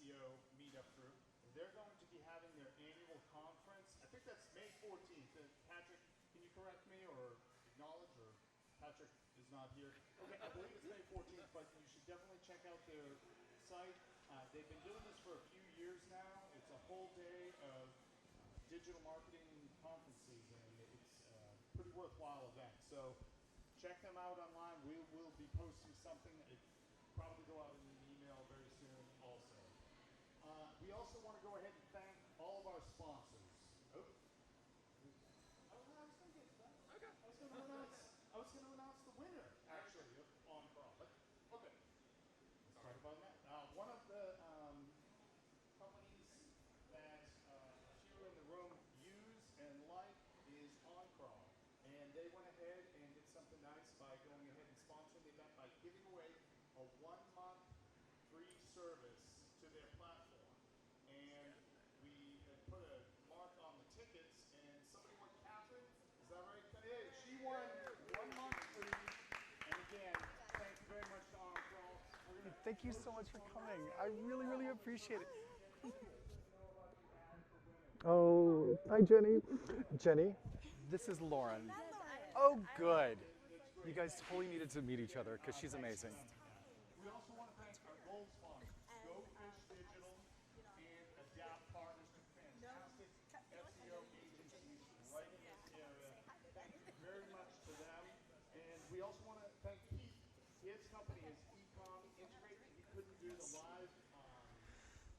SEO meetup group. They're going to be having their annual conference. I think that's May 14th. Patrick, can you correct me or acknowledge, or Patrick is not here? Okay, I believe it's May 14th, but you should definitely check out their site. They've been doing this for a few years now. It's a whole day of digital marketing conferences, and it's a pretty worthwhile event. So check them out online. We will be posting something. It probably go out in an email very soon also. We also want to go ahead and thank all of our sponsors. Oh. I was going to get to that. Okay. I was going to announce the winner, actually, of On Crawl. But okay. Let's talk about that. One of the companies that a few in the room use and like is On Crawl. And they went ahead and did something nice by going ahead and sponsoring the event by giving away a 1-month free service to their platform. And we had put a mark on the tickets, and somebody won, Catherine, is that right? Hey, she won 1 month free. And again, thank you very much to On Crawl. Thank you so much for coming. I really, really appreciate it. Oh, hi, Jenny. Jenny, this is Lauren. Oh, good. You guys totally needed to meet each other because she's amazing. We also want to thank our gold sponsors, GoFish Digital and Adapt Partners, two fantastic SEO agencies right in this area. Thank you very much to them. And we also want to thank Keith. His company is Ecom Integrate. He couldn't do the live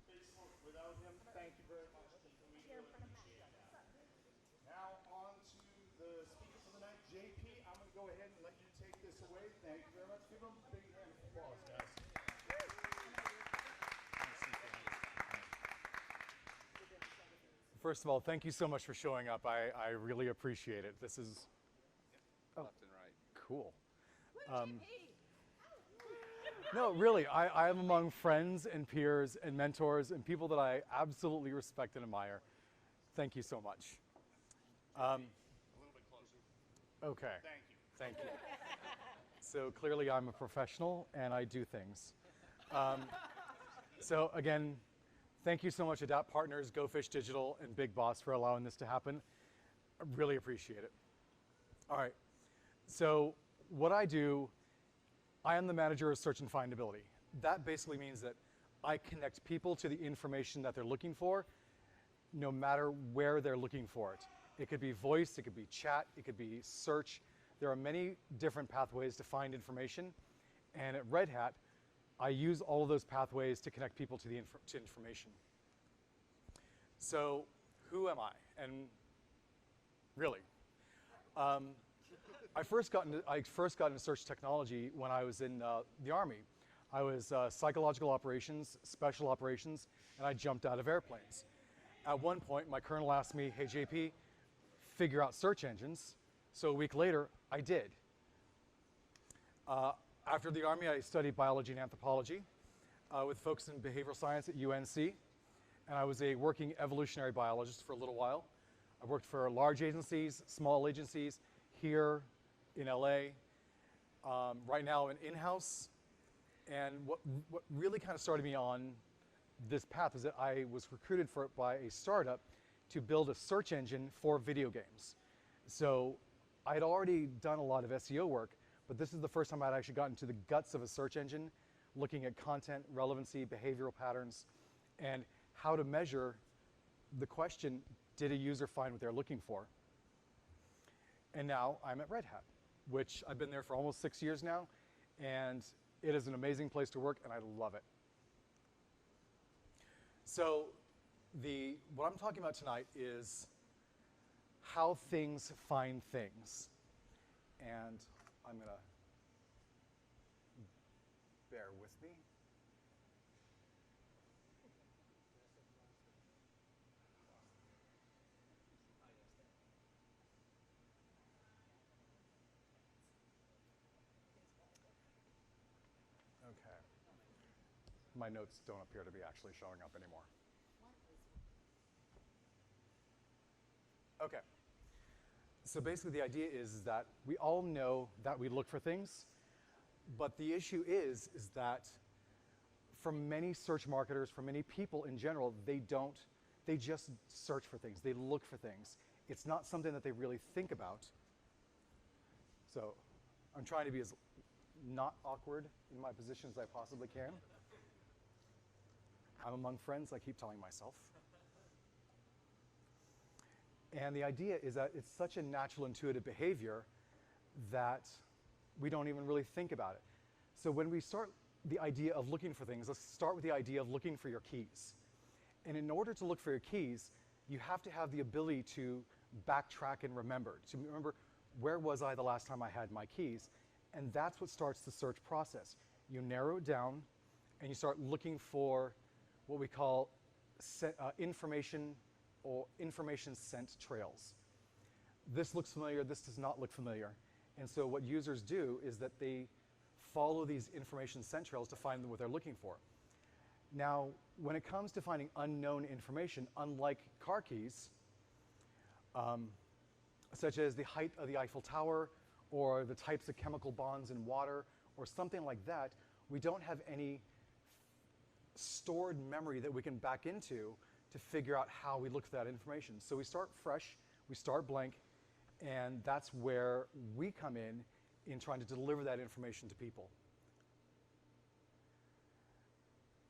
Facebook without him. Thank you very much, Keith. We really appreciate that. Now on to the speaker for the night, JP. I'm going to go ahead and let you take this away. Thank you very much. Give him a big hand of applause, guys. First of all, thank you so much for showing up. I really appreciate it. This is left and right. Cool. No, really, I am among friends and peers and mentors and people that I absolutely respect and admire. Thank you so much. A little bit closer. Okay. Thank you. Thank you. So clearly I'm a professional and I do things. So again, thank you so much, Adapt Partners, GoFish Digital, and Big Boss for allowing this to happen. I really appreciate it. All right. So what I do, I am the manager of search and findability. That basically means that I connect people to the information that they're looking for, no matter where they're looking for it. It could be voice, it could be chat, it could be search. There are many different pathways to find information. And at Red Hat, I use all of those pathways to connect people to the information. So who am I? And really, I first got into search technology when I was in the Army. I was psychological operations, special operations, and I jumped out of airplanes. At one point, my colonel asked me, hey, JP, figure out search engines. So a week later, I did. After the Army, I studied biology and anthropology with focus in behavioral science at UNC. And I was a working evolutionary biologist for a little while. I worked for large agencies, small agencies, here in LA. Right now, I'm in-house. And what really kind of started me on this path is that I was recruited by a startup to build a search engine for video games. So I'd already done a lot of SEO work, but this is the first time I'd actually gotten to the guts of a search engine, looking at content, relevancy, behavioral patterns, and how to measure the question, did a user find what they're looking for? And now I'm at Red Hat, which I've been there for almost 6 years now, and it is an amazing place to work, and I love it. So what I'm talking about tonight is how things find things. And I'm going to bear with me. Okay. My notes don't appear to be actually showing up anymore. Okay. So basically the idea is that we all know that we look for things, but the issue is that for many search marketers, for many people in general, they just search for things. They look for things. It's not something that they really think about. So I'm trying to be as not awkward in my position as I possibly can. I'm among friends, I keep telling myself. And the idea is that it's such a natural, intuitive behavior that we don't even really think about it. So when we start the idea of looking for things, let's start with the idea of looking for your keys. And in order to look for your keys, you have to have the ability to backtrack and remember. To remember, where was I the last time I had my keys? And that's what starts the search process. You narrow it down, and you start looking for what we call information or information scent trails. This looks familiar, this does not look familiar. And so what users do is that they follow these information scent trails to find what they're looking for. Now, when it comes to finding unknown information, unlike car keys, such as the height of the Eiffel Tower or the types of chemical bonds in water or something like that, we don't have any stored memory that we can back into to figure out how we look for that information. So we start fresh, we start blank, and that's where we come in trying to deliver that information to people.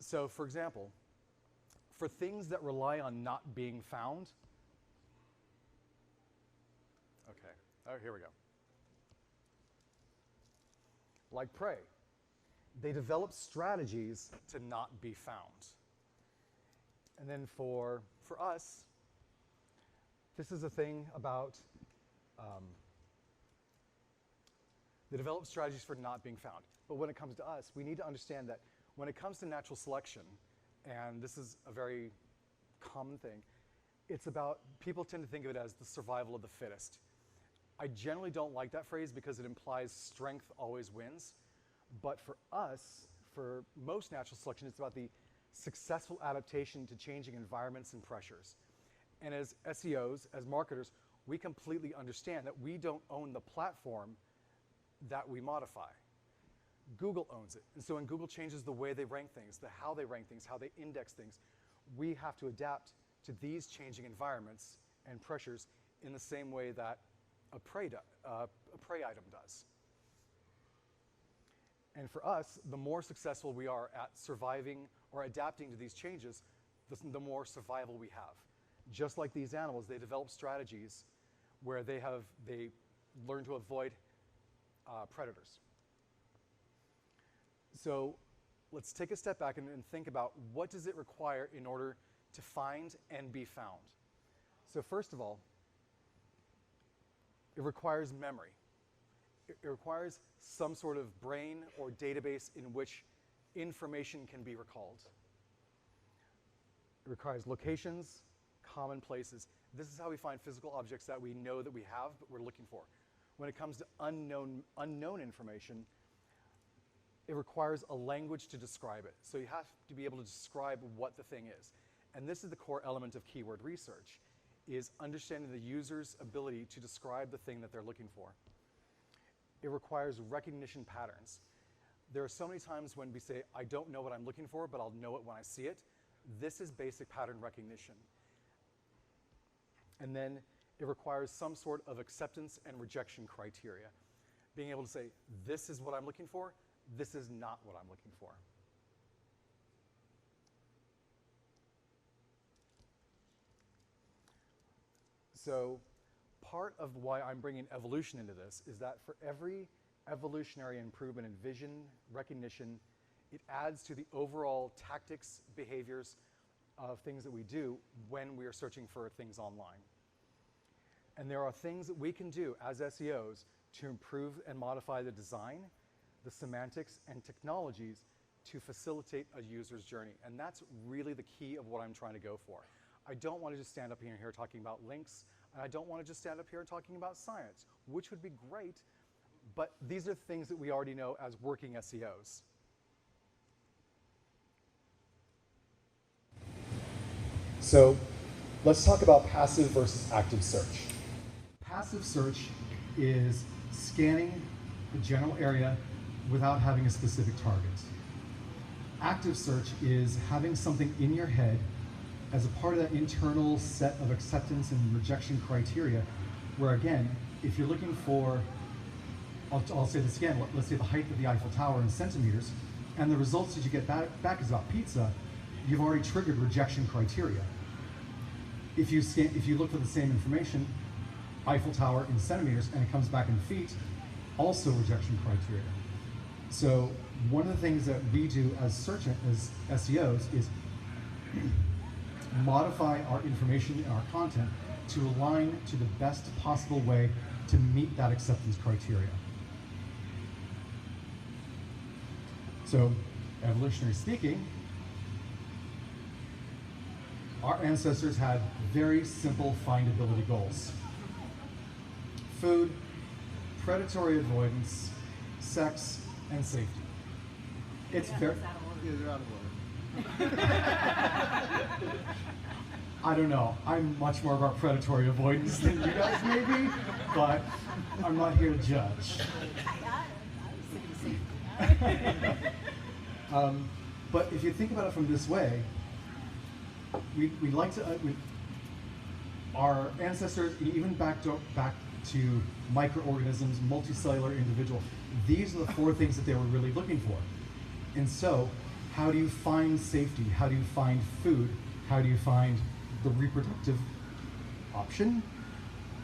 So for example, for things that rely on not being found, okay, oh, here we go. Like prey, they develop strategies to not be found. And then for us, this is a thing about they develop strategies for not being found. But when it comes to us, we need to understand that when it comes to natural selection, and this is a very common thing, it's about, people tend to think of it as the survival of the fittest. I generally don't like that phrase because it implies strength always wins. But for us, for most natural selection, it's about the successful adaptation to changing environments and pressures. And as SEOs, as marketers, we completely understand that we don't own the platform that we modify. Google owns it. And so when Google changes the way they rank things, how they rank things, how they index things, we have to adapt to these changing environments and pressures in the same way that a prey item does. And for us, the more successful we are at surviving or adapting to these changes, the more survival we have. Just like these animals, they develop strategies where they learn to avoid predators. So let's take a step back and think about what does it require in order to find and be found. So first of all, it requires memory. It requires some sort of brain or database in which information can be recalled. It requires locations, common places. This is how we find physical objects that we know that we have but we're looking for. When it comes to unknown information, it requires a language to describe it. So you have to be able to describe what the thing is. And this is the core element of keyword research, is understanding the user's ability to describe the thing that they're looking for. It requires recognition patterns. There are so many times when we say, I don't know what I'm looking for, but I'll know it when I see it. This is basic pattern recognition. And then it requires some sort of acceptance and rejection criteria. Being able to say, this is what I'm looking for, this is not what I'm looking for. So part of why I'm bringing evolution into this is that for every evolutionary improvement in vision, recognition, it adds to the overall tactics, behaviors of things that we do when we are searching for things online. And there are things that we can do as SEOs to improve and modify the design, the semantics, and technologies to facilitate a user's journey. And that's really the key of what I'm trying to go for. I don't want to just stand up here talking about links, and I don't want to just stand up here talking about science, which would be great, but these are things that we already know as working SEOs. So let's talk about passive versus active search. Passive search is scanning the general area without having a specific target. active search is having something in your head as a part of that internal set of acceptance and rejection criteria, where again, if you're looking for, I'll say this again, let's say the height of the Eiffel Tower in centimeters, and the results that you get back is about pizza, you've already triggered rejection criteria. If you look for the same information, Eiffel Tower in centimeters, and it comes back in feet, also rejection criteria. So one of the things that we do as SEOs is modify our information and our content to align to the best possible way to meet that acceptance criteria. So, evolutionary speaking, our ancestors had very simple findability goals. Food, predatory avoidance, sex, and safety. It's very... Yeah, they're out of order. I don't know. I'm much more about predatory avoidance than you guys maybe, but I'm not here to judge. But if you think about it from this way, we like to, our ancestors, even back to microorganisms, multicellular individual, these are the 4 things that they were really looking for. And so, how do you find safety? How do you find food? How do you find the reproductive option?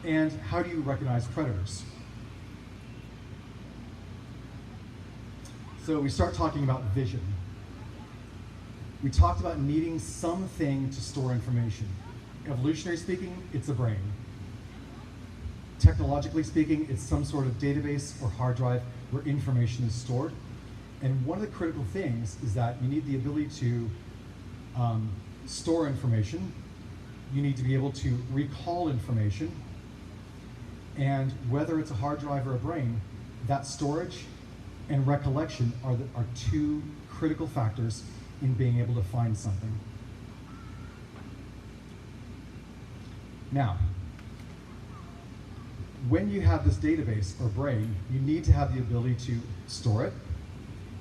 And how do you recognize predators? So we start talking about vision. We talked about needing something to store information. Evolutionary speaking, it's a brain. Technologically speaking, it's some sort of database or hard drive where information is stored. And one of the critical things is that you need the ability to store information. You need to be able to recall information. And whether it's a hard drive or a brain, that storage and recollection are 2 critical factors in being able to find something. Now, when you have this database or brain, you need to have the ability to store it.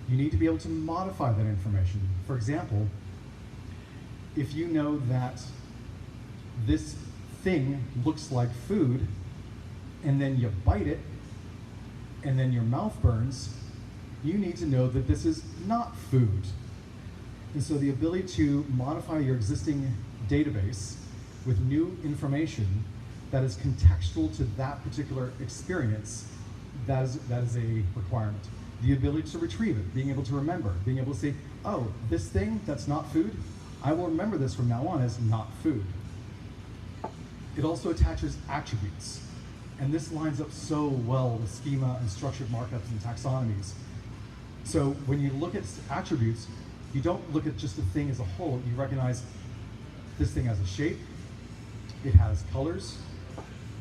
You need to be able to modify that information. For example, if you know that this thing looks like food, and then you bite it, and then your mouth burns, you need to know that this is not food. And so the ability to modify your existing database with new information that is contextual to that particular experience, that is a requirement. The ability to retrieve it, being able to remember, being able to say, oh, this thing that's not food, I will remember this from now on as not food. It also attaches attributes. And this lines up so well with schema and structured markups and taxonomies. So when you look at attributes, you don't look at just the thing as a whole. You recognize this thing has a shape, it has colors,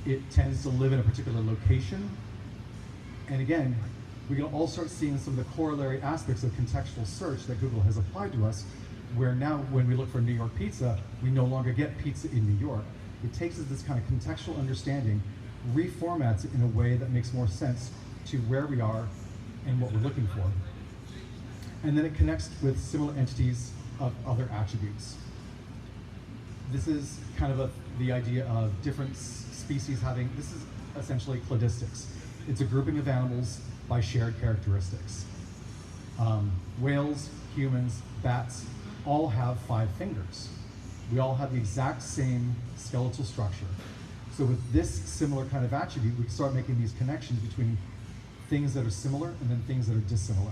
it tends to live in a particular location. And again, we can all start seeing some of the corollary aspects of contextual search that Google has applied to us, where now when we look for New York pizza, we no longer get pizza in New York. It takes us this kind of contextual understanding, reformats it in a way that makes more sense to where we are and what we're looking for. And then it connects with similar entities of other attributes. This is kind of the idea of different species having, this is essentially cladistics. It's a grouping of animals by shared characteristics. Whales, humans, bats, all have 5 fingers. We all have the exact same skeletal structure. So with this similar kind of attribute, we can start making these connections between things that are similar and then things that are dissimilar.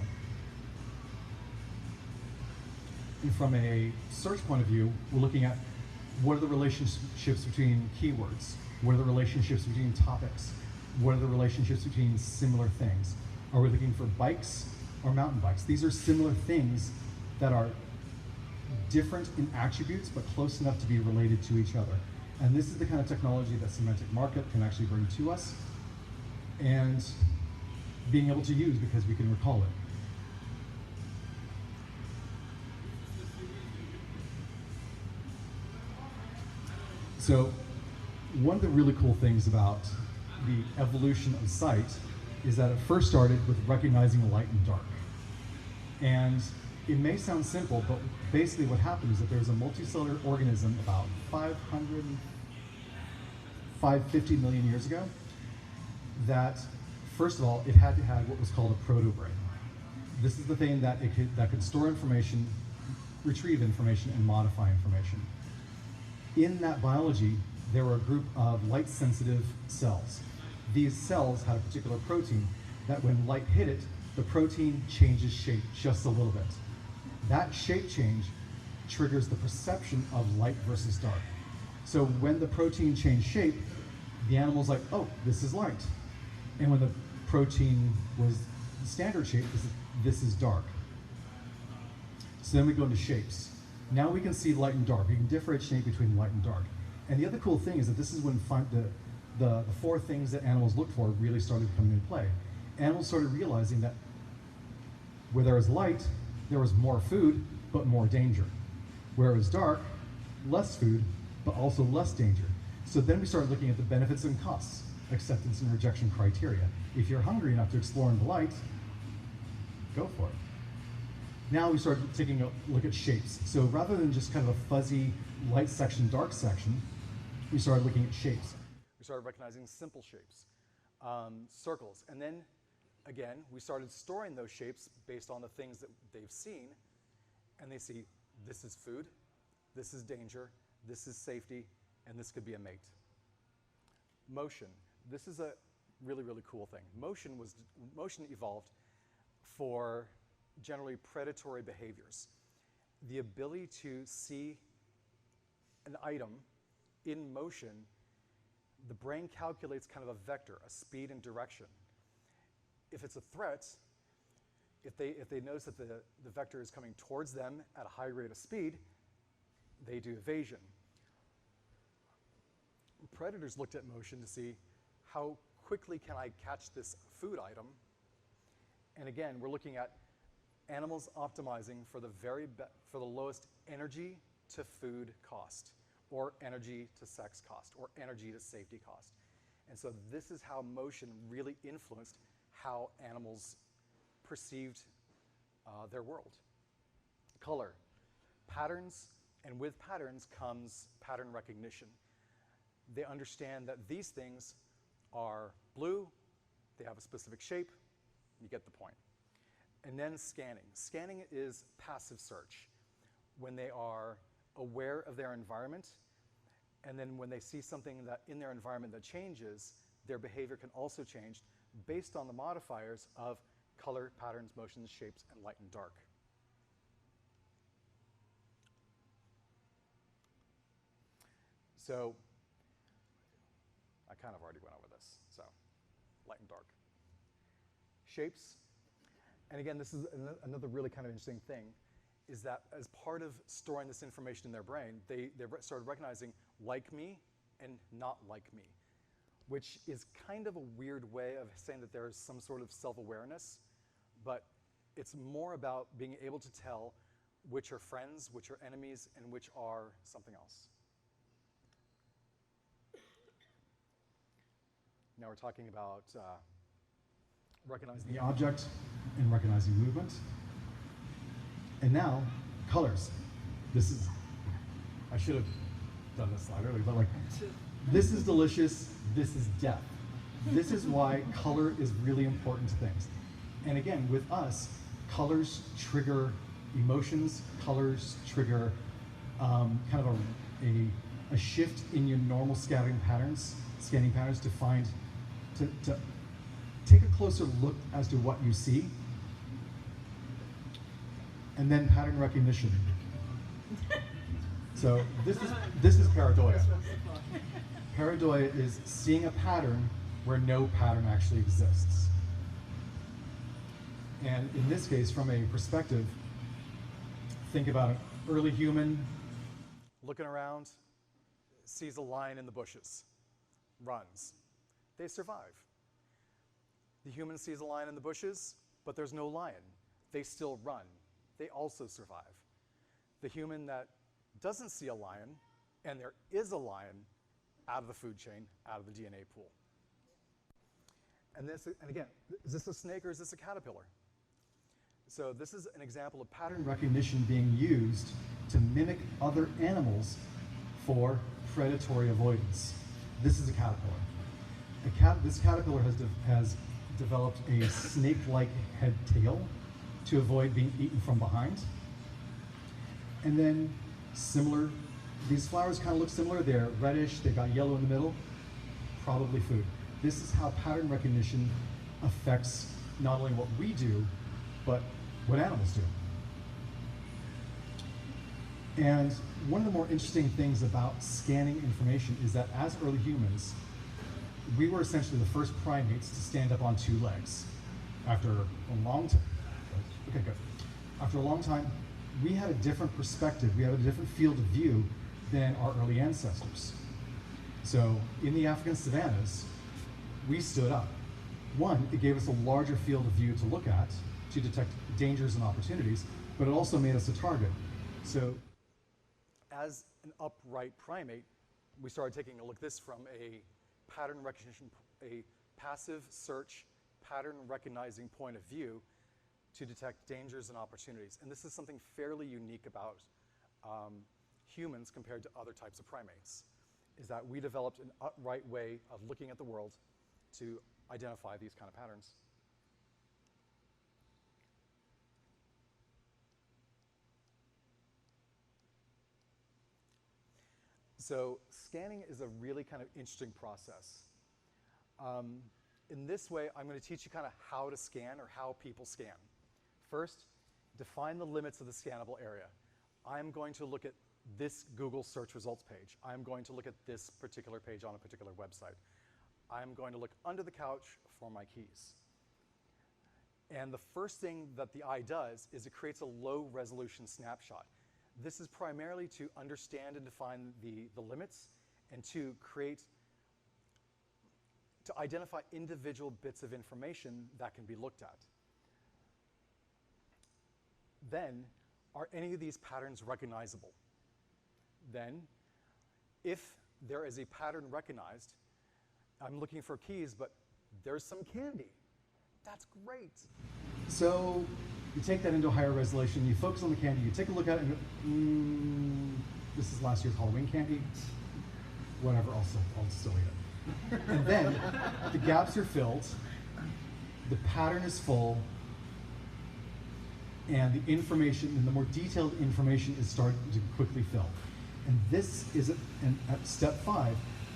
And from a search point of view, we're looking at what are the relationships between keywords? What are the relationships between topics? What are the relationships between similar things? Are we looking for bikes or mountain bikes? These are similar things that are different in attributes, but close enough to be related to each other. And this is the kind of technology that semantic markup can actually bring to us and being able to use because we can recall it. So one of the really cool things about the evolution of sight is that it first started with recognizing light and dark. And it may sound simple, but basically what happened is that there was a multicellular organism about 550 million years ago that, first of all, it had to have what was called a protobrain. This is the thing that could store information, retrieve information, and modify information. In that biology, there were a group of light-sensitive cells. These cells had a particular protein that when light hit it, the protein changes shape just a little bit. That shape change triggers the perception of light versus dark. So when the protein changed shape, the animal's like, oh, this is light. And when the protein was standard shape, this is dark. So then we go into shapes. Now we can see light and dark. We can differentiate between light and dark. And the other cool thing is that this is when the four things that animals looked for really started coming into play. Animals started realizing that where there was light, there was more food, but more danger. Where it was dark, less food, but also less danger. So then we started looking at the benefits and costs, acceptance and rejection criteria. If you're hungry enough to explore in the light, go for it. Now we started taking a look at shapes. So rather than just kind of a fuzzy light section, dark section, we started looking at shapes. We started recognizing simple shapes, circles, and then again, we started storing those shapes based on the things that they've seen, and they see this is food, this is danger, this is safety, and this could be a mate. Motion. This is a really, really cool thing. Motion evolved for generally predatory behaviors. The ability to see an item in motion, the brain calculates kind of a vector, a speed and direction. If it's a threat, if they notice that the vector is coming towards them at a high rate of speed, they do evasion. Predators looked at motion to see how quickly can I catch this food item. And again, we're looking at animals optimizing for the lowest energy to food cost, or energy to sex cost, or energy to safety cost. And so this is how motion really influenced how animals perceived their world. Color. Patterns, and with patterns comes pattern recognition. They understand that these things are blue, they have a specific shape, you get the point. And then scanning. Scanning is passive search. When they are aware of their environment, and then when they see something that in their environment that changes, their behavior can also change based on the modifiers of color, patterns, motions, shapes, and light and dark. So I kind of already went over this, so light and dark. Shapes, and again, this is another really kind of interesting thing, is that as part of storing this information in their brain, they started recognizing like me and not like me, which is kind of a weird way of saying that there is some sort of self-awareness, but it's more about being able to tell which are friends, which are enemies, and which are something else. Now we're talking about recognizing the object and recognizing movement. And now, colors. This is, I should have done this slide earlier, but like, this is delicious, this is death. This is why color is really important to things. And again, with us, colors trigger emotions, colors trigger kind of a shift in your normal scanning patterns to find, to take a closer look as to what you see. And then pattern recognition. So this is pareidoia. Pareidoia is seeing a pattern where no pattern actually exists. And in this case, from a perspective, think about an early human looking around, sees a lion in the bushes, runs. They survive. The human sees a lion in the bushes, but there's no lion. They still run. They also survive. The human that doesn't see a lion, and there is a lion out of the food chain, out of the DNA pool. And again, is this a snake or is this a caterpillar? So this is an example of pattern recognition being used to mimic other animals for predatory avoidance. This is a caterpillar. This caterpillar has developed a snake-like head tail to avoid being eaten from behind. And then similar, these flowers kind of look similar. They're reddish, they've got yellow in the middle, probably food. This is how pattern recognition affects not only what we do, but what animals do. And one of the more interesting things about scanning information is that as early humans, we were essentially the first primates to stand up on two legs. After a long time, okay, good. After a long time, we had a different perspective, we had a different field of view than our early ancestors. So in the African savannas, we stood up. One, it gave us a larger field of view to look at, to detect dangers and opportunities, but it also made us a target. So as an upright primate, we started taking a look at this from a pattern recognition, a passive search, pattern recognizing point of view to detect dangers and opportunities. And this is something fairly unique about humans compared to other types of primates, is that we developed an upright way of looking at the world to identify these kind of patterns. So scanning is a really kind of interesting process. In this way, I'm going to teach you kind of how to scan or how people scan. First, define the limits of the scannable area. I'm going to look at this Google search results page. I'm going to look at this particular page on a particular website. I'm going to look under the couch for my keys. And the first thing that the eye does is it creates a low resolution snapshot. This is primarily to understand and define the limits and to identify individual bits of information that can be looked at. Then, are any of these patterns recognizable? Then, if there is a pattern recognized, I'm looking for keys, but there's some candy. That's great. So you take that into a higher resolution, you focus on the candy, you take a look at it and go, this is last year's Halloween candy. Whatever, I'll still eat it. And then the gaps are filled, the pattern is full, and the information, and the more detailed information is starting to quickly fill. And this is, at step 5,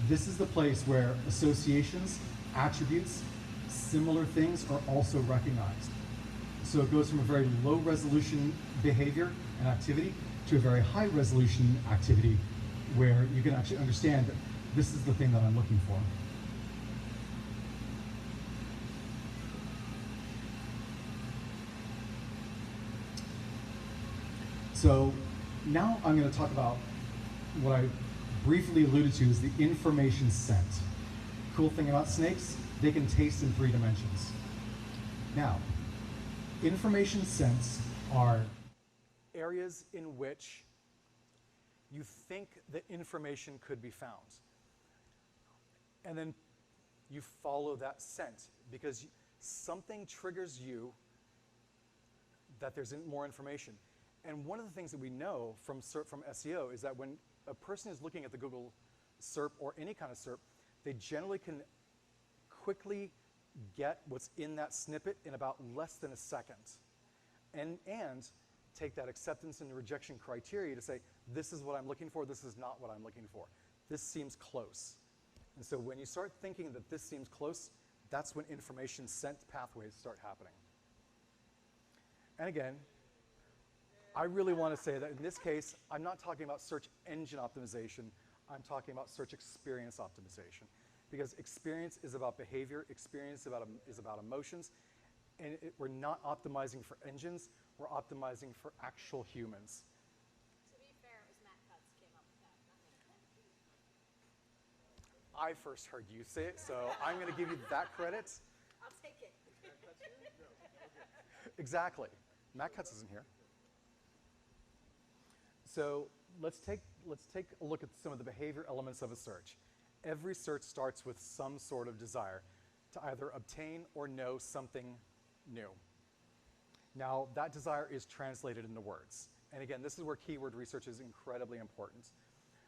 this is the place where associations, attributes, similar things are also recognized. So it goes from a very low resolution behavior and activity to a very high resolution activity where you can actually understand that this is the thing that I'm looking for. So now I'm going to talk about what I briefly alluded to is the information scent. Cool thing about snakes, they can taste in 3 dimensions. Now, information scents are areas in which you think that information could be found. And then you follow that scent because something triggers you that there's more information. And one of the things that we know from SEO is that when a person is looking at the Google SERP or any kind of SERP, they generally can quickly get what's in that snippet in about less than a second. And take that acceptance and rejection criteria to say, this is what I'm looking for, this is not what I'm looking for. This seems close. And so when you start thinking that this seems close, that's when information scent pathways start happening. And again, I really want to say that in this case, I'm not talking about search engine optimization, I'm talking about search experience optimization. Because experience is about behavior, experience is about emotions, and we're not optimizing for engines, we're optimizing for actual humans. To be fair, it was Matt Cutts came up with that. I first heard you say it, so I'm going to give you that credit. I'll take it. Exactly. Matt Cutts isn't here. So let's take a look at some of the behavior elements of a search. Every search starts with some sort of desire to either obtain or know something new. Now, that desire is translated into words. And again, this is where keyword research is incredibly important,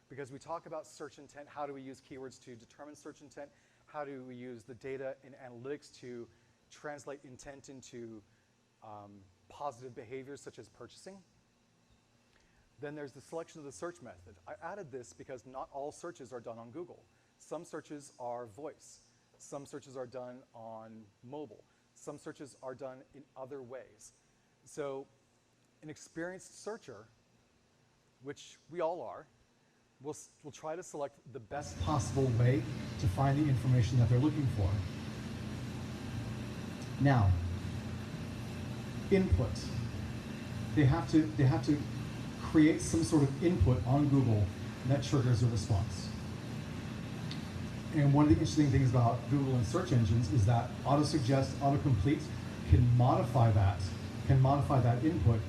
because we talk about search intent. How do we use keywords to determine search intent? How do we use the data and analytics to translate intent into positive behaviors such as purchasing? Then there's the selection of the search method. I added this because not all searches are done on Google. Some searches are voice. Some searches are done on mobile. Some searches are done in other ways. So an experienced searcher, which we all are, will try to select the best possible way to find the information that they're looking for. Now, input. They have to create some sort of input on Google that triggers a response. And one of the interesting things about Google and search engines is that auto-suggest, autocomplete can modify that input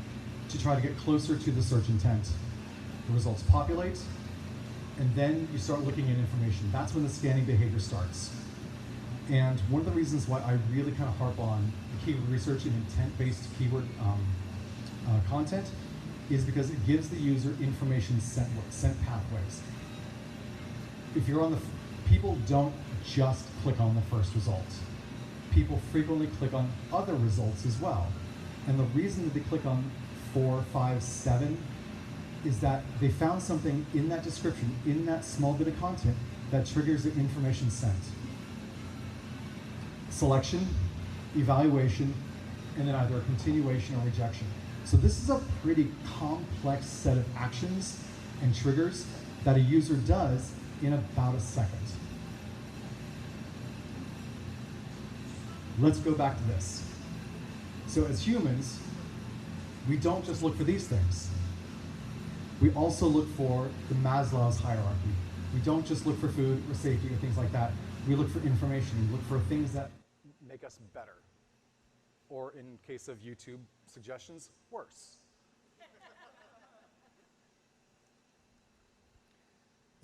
to try to get closer to the search intent. The results populate, and then you start looking at information. That's when the scanning behavior starts. And one of the reasons why I really kind of harp on the keyword research and intent-based keyword content is because it gives the user information sent pathways. If you're on the, people don't just click on the first result. People frequently click on other results as well. And the reason that they click on 4, 5, 7 is that they found something in that description, in that small bit of content, that triggers the information sent. Selection, evaluation, and then either a continuation or rejection. So this is a pretty complex set of actions and triggers that a user does in about a second. Let's go back to this. So as humans, we don't just look for these things. We also look for the Maslow's hierarchy. We don't just look for food or safety or things like that. We look for information. We look for things that make us better. Or in case of YouTube suggestions, worse.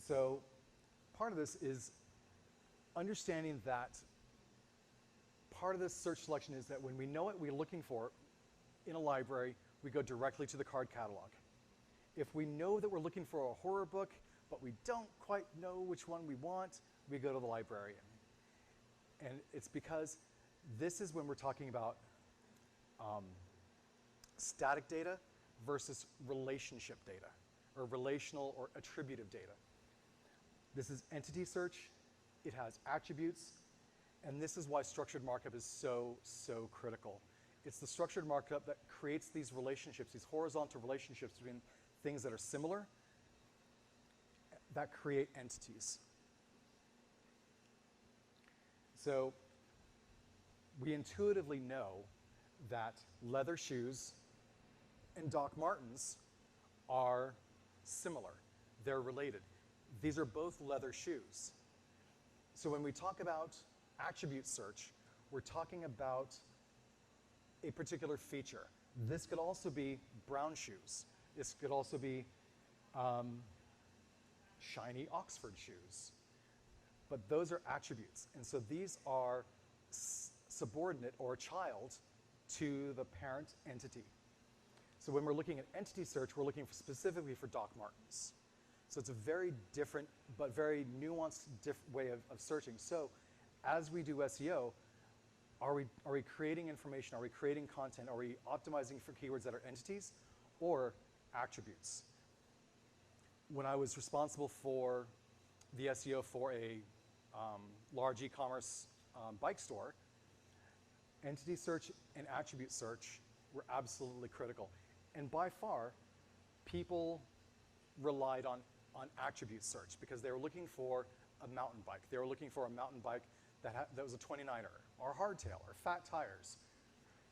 So part of this is understanding that part of this search selection is that when we know what we're looking for in a library, we go directly to the card catalog. If we know that we're looking for a horror book, but we don't quite know which one we want, we go to the librarian. And it's because this is when we're talking about static data versus relationship data, or relational or attributive data. This is entity search. It has attributes. And this is why structured markup is so, so critical. It's the structured markup that creates these relationships, these horizontal relationships between things that are similar that create entities. So we intuitively know that leather shoes and Doc Martens are similar. They're related. These are both leather shoes. So when we talk about attribute search, we're talking about a particular feature. This could also be brown shoes. This could also be shiny Oxford shoes. But those are attributes. And so these are subordinate or a child to the parent entity. So when we're looking at entity search, we're looking specifically for Doc Martens. So it's a very different but very nuanced way of searching. So as we do SEO, are we creating information? Are we creating content? Are we optimizing for keywords that are entities or attributes? When I was responsible for the SEO for a large e-commerce bike store, entity search and attribute search were absolutely critical. And by far, people relied on attribute search because they were looking for a mountain bike. They were looking for a mountain bike that was a 29er or hardtail or fat tires.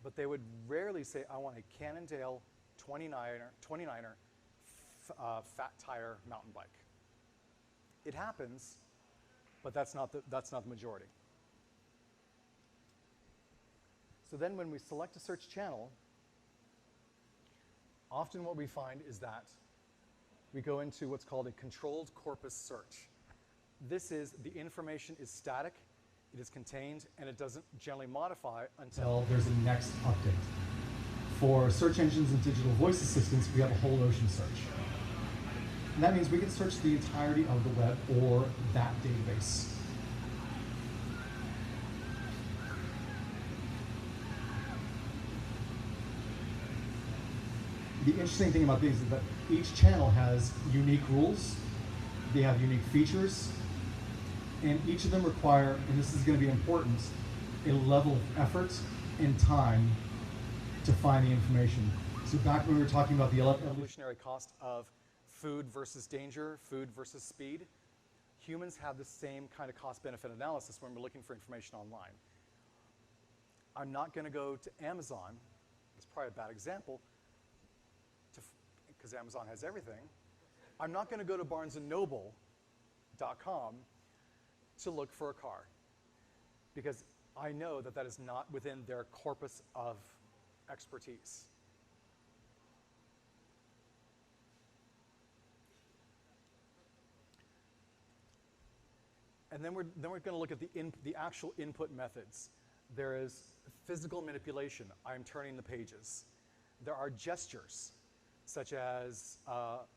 But they would rarely say, I want a Cannondale 29er fat tire mountain bike. It happens, but that's not the majority. So then when we select a search channel, often what we find is that we go into what's called a controlled corpus search. This is, the information is static, it is contained, and it doesn't generally modify until there's a next update. For search engines and digital voice assistants, we have a whole ocean search. And that means we can search the entirety of the web or that database. The interesting thing about these is that each channel has unique rules, they have unique features, and each of them require, and this is going to be important, a level of effort and time to find the information. So back when we were talking about the evolutionary cost of food versus danger, food versus speed, humans have the same kind of cost-benefit analysis when we're looking for information online. I'm not going to go to Amazon, it's probably a bad example, because Amazon has everything. I'm not going to go to barnesandnoble.com to look for a car, because I know that that is not within their corpus of expertise. And then we're going to look at the actual input methods. There is physical manipulation. I'm turning the pages. There are gestures, such as AR,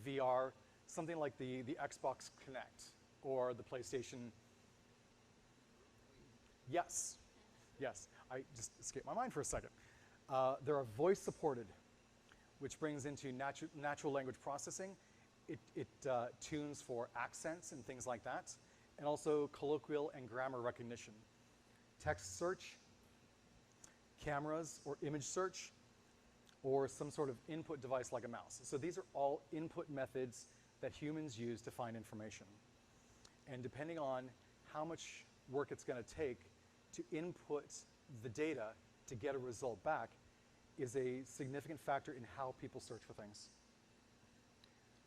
VR, something like the Xbox Kinect or the PlayStation. Yes, yes. I just escaped my mind for a second. There are voice supported, which brings into natural language processing. It tunes for accents and things like that, and also colloquial and grammar recognition. Text search, cameras or image search, or some sort of input device like a mouse. So these are all input methods that humans use to find information. And depending on how much work it's going to take to input the data to get a result back is a significant factor in how people search for things.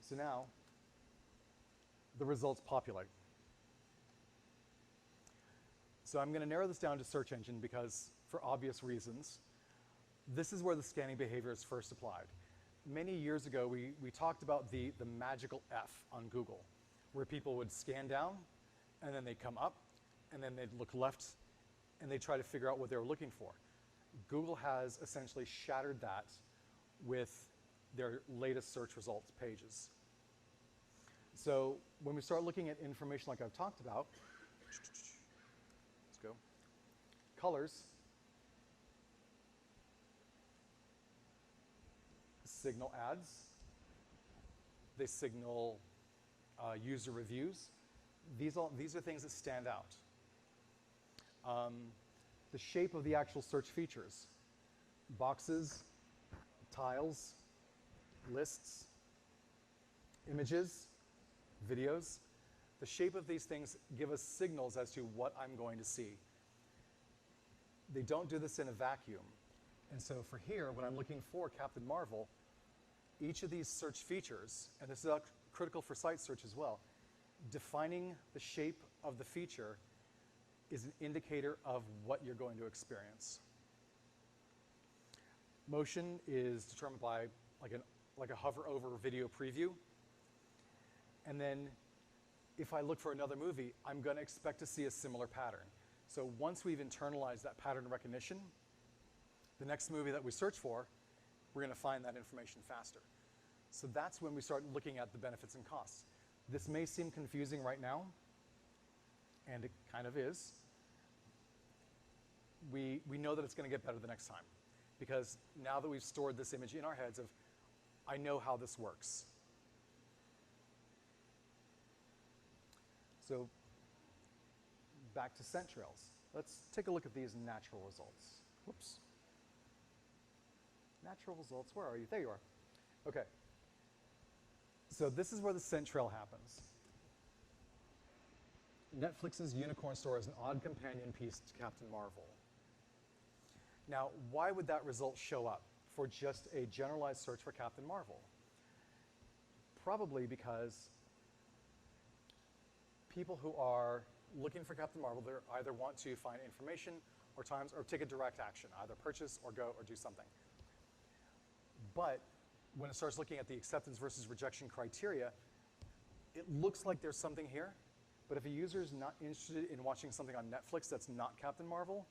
So now, the results populate. So I'm going to narrow this down to search engine because, for obvious reasons, this is where the scanning behavior is first applied. Many years ago, we talked about the magical F on Google, where people would scan down, and then they'd come up, and then they'd look left, and they'd try to figure out what they were looking for. Google has essentially shattered that with their latest search results pages. So when we start looking at information like I've talked about, let's go, colors signal ads, they signal user reviews. These are things that stand out. The shape of the actual search features, boxes, tiles, lists, images, videos. The shape of these things give us signals as to what I'm going to see. They don't do this in a vacuum. And so for here, when I'm looking for Captain Marvel, each of these search features, and this is critical for site search as well, defining the shape of the feature is an indicator of what you're going to experience. Motion is determined by like a hover over video preview. And then if I look for another movie, I'm going to expect to see a similar pattern. So once we've internalized that pattern recognition, the next movie that we search for, we're going to find that information faster. So that's when we start looking at the benefits and costs. This may seem confusing right now, and it kind of is. We know that it's going to get better the next time, because now that we've stored this image in our heads of, I know how this works. So back to scent trails. Let's take a look at these natural results. Whoops. Natural results, where are you? There you are. Okay. So this is where the scent trail happens. Netflix's Unicorn Store is an odd companion piece to Captain Marvel. Now, why would that result show up for just a generalized search for Captain Marvel? Probably because people who are looking for Captain Marvel, they either want to find information or take a direct action, either purchase or go or do something. But when it starts looking at the acceptance versus rejection criteria, it looks like there's something here. But if a user is not interested in watching something on Netflix that's not Captain Marvel,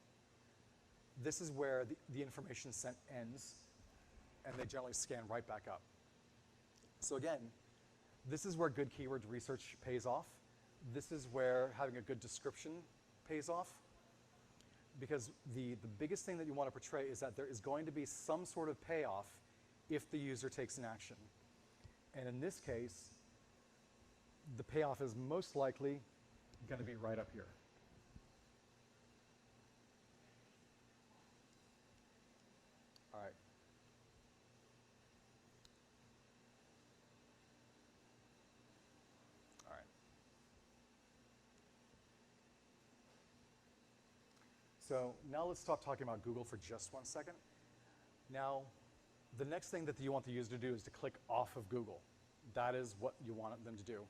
this is where the information sent ends, and they generally scan right back up. So again, this is where good keyword research pays off. This is where having a good description pays off, because the biggest thing that you want to portray is that there is going to be some sort of payoff if the user takes an action. And in this case, the payoff is most likely going to be right up here. All right. All right. So now let's stop talking about Google for just 1 second. Now, the next thing that you want the user to do is to click off of Google. That is what you want them to do.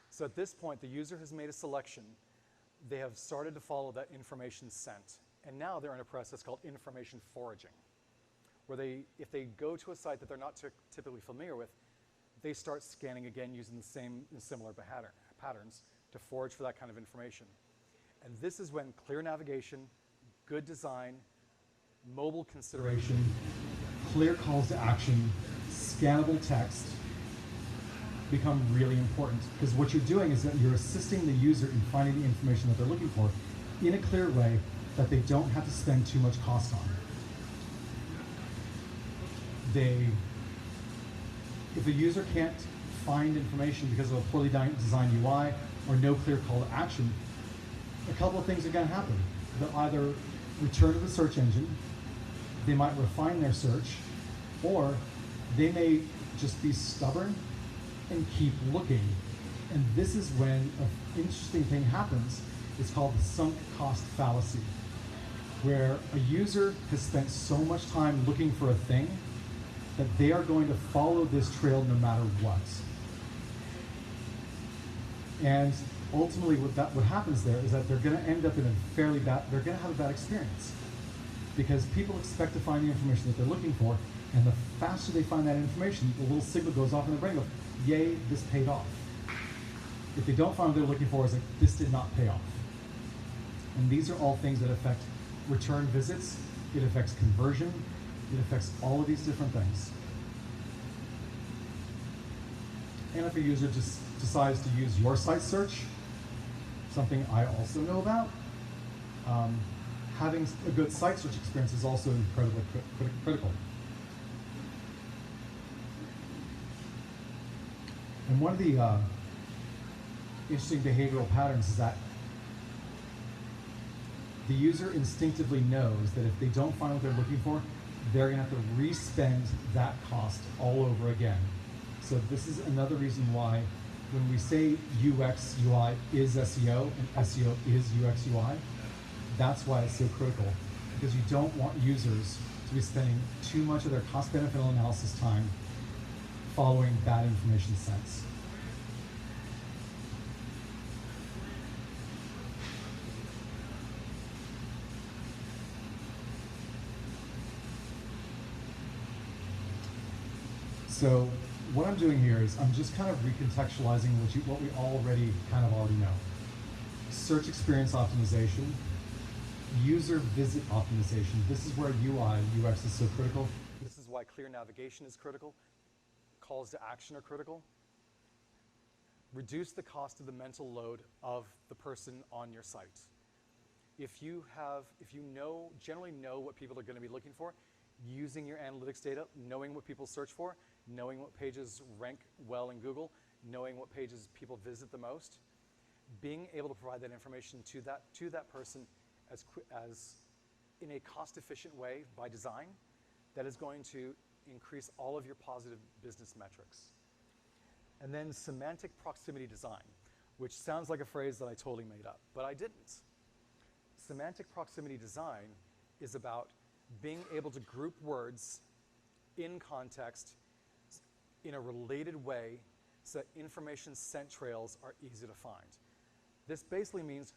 So at this point, the user has made a selection. They have started to follow that information sent. And now they're in a process called information foraging, where if they go to a site that they're not typically familiar with, they start scanning again using the same and similar patterns to forage for that kind of information. And this is when clear navigation, good design, mobile consideration, clear calls to action, scannable text become really important. Because what you're doing is that you're assisting the user in finding the information that they're looking for in a clear way that they don't have to spend too much cost on. If a user can't find information because of a poorly designed UI or no clear call to action, a couple of things are going to happen. They'll either return to the search engine, they might refine their search, or they may just be stubborn and keep looking. And this is when an interesting thing happens. It's called the sunk cost fallacy, where a user has spent so much time looking for a thing that they are going to follow this trail no matter what. And ultimately what happens there is that they're going to end up in they're going to have a bad experience, because people expect to find the information that they're looking for, and the faster they find that information, the little signal goes off in their brain, goes, yay, this paid off. If they don't find what they're looking for, it's like, this did not pay off. And these are all things that affect return visits, it affects conversion, it affects all of these different things. And if a user just decides to use your site search, something I also know about, having a good site search experience is also incredibly critical. And one of the interesting behavioral patterns is that the user instinctively knows that if they don't find what they're looking for, they're going to have to re-spend that cost all over again. So this is another reason why when we say UX UI is SEO and SEO is UX UI, that's why it's so critical, because you don't want users to be spending too much of their cost-benefit analysis time following bad information sets. So what I'm doing here is I'm just kind of recontextualizing what we already know. Search experience optimization, user visit optimization. This is where UI, UX is so critical. This is why clear navigation is critical. Calls to action are critical. Reduce the cost of the mental load of the person on your site. If you generally know what people are going to be looking for, using your analytics data, knowing what people search for, knowing what pages rank well in Google, knowing what pages people visit the most, being able to provide that information to that person as in a cost-efficient way by design, that is going to increase all of your positive business metrics. And then semantic proximity design, which sounds like a phrase that I totally made up, but I didn't. Semantic proximity design is about being able to group words in context in a related way so that information sent trails are easy to find. This basically means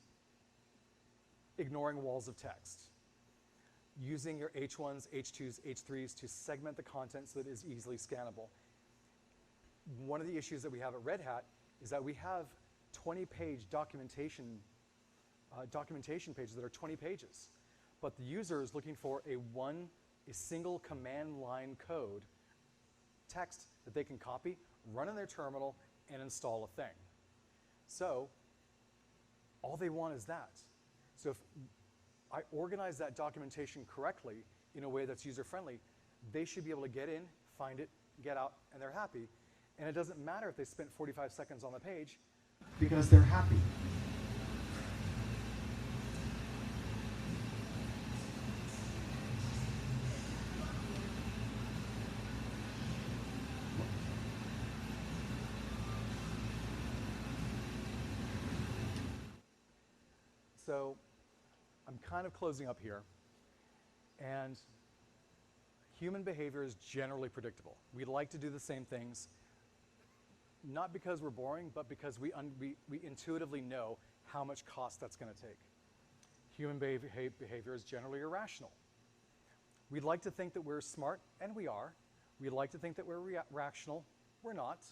ignoring walls of text, using your H1s, H2s, H3s to segment the content so that it is easily scannable. One of the issues that we have at Red Hat is that we have 20-page documentation pages that are 20 pages. but the user is looking for a single command line code text that they can copy, run in their terminal, and install a thing. So all they want is that. So if I organize that documentation correctly in a way that's user-friendly, they should be able to get in, find it, get out, and they're happy. And it doesn't matter if they spent 45 seconds on the page, because they're happy. So I'm kind of closing up here, and human behavior is generally predictable. We like to do the same things, not because we're boring, but because we intuitively know how much cost that's going to take. Human behavior is generally irrational. We'd like to think that we're smart, and we are. We like to think that we're rational. We're not.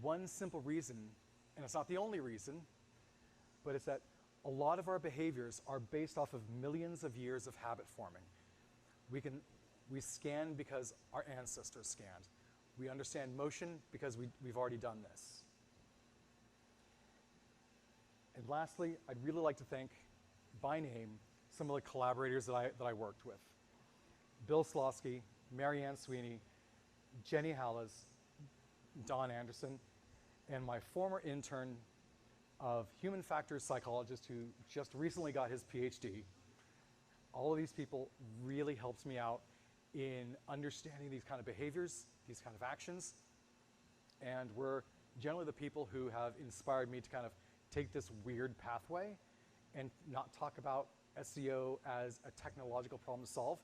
One simple reason, and it's not the only reason, but it's that a lot of our behaviors are based off of millions of years of habit forming. We scan because our ancestors scanned. We understand motion because we've already done this. And lastly, I'd really like to thank, by name, some of the collaborators that I worked with. Bill Slosky, Marianne Sweeney, Jenny Halles, Don Anderson, and my former intern of human factors psychologist who just recently got his PhD. All of these people really helped me out in understanding these kind of behaviors, these kind of actions, and were generally the people who have inspired me to kind of take this weird pathway and not talk about SEO as a technological problem to solve,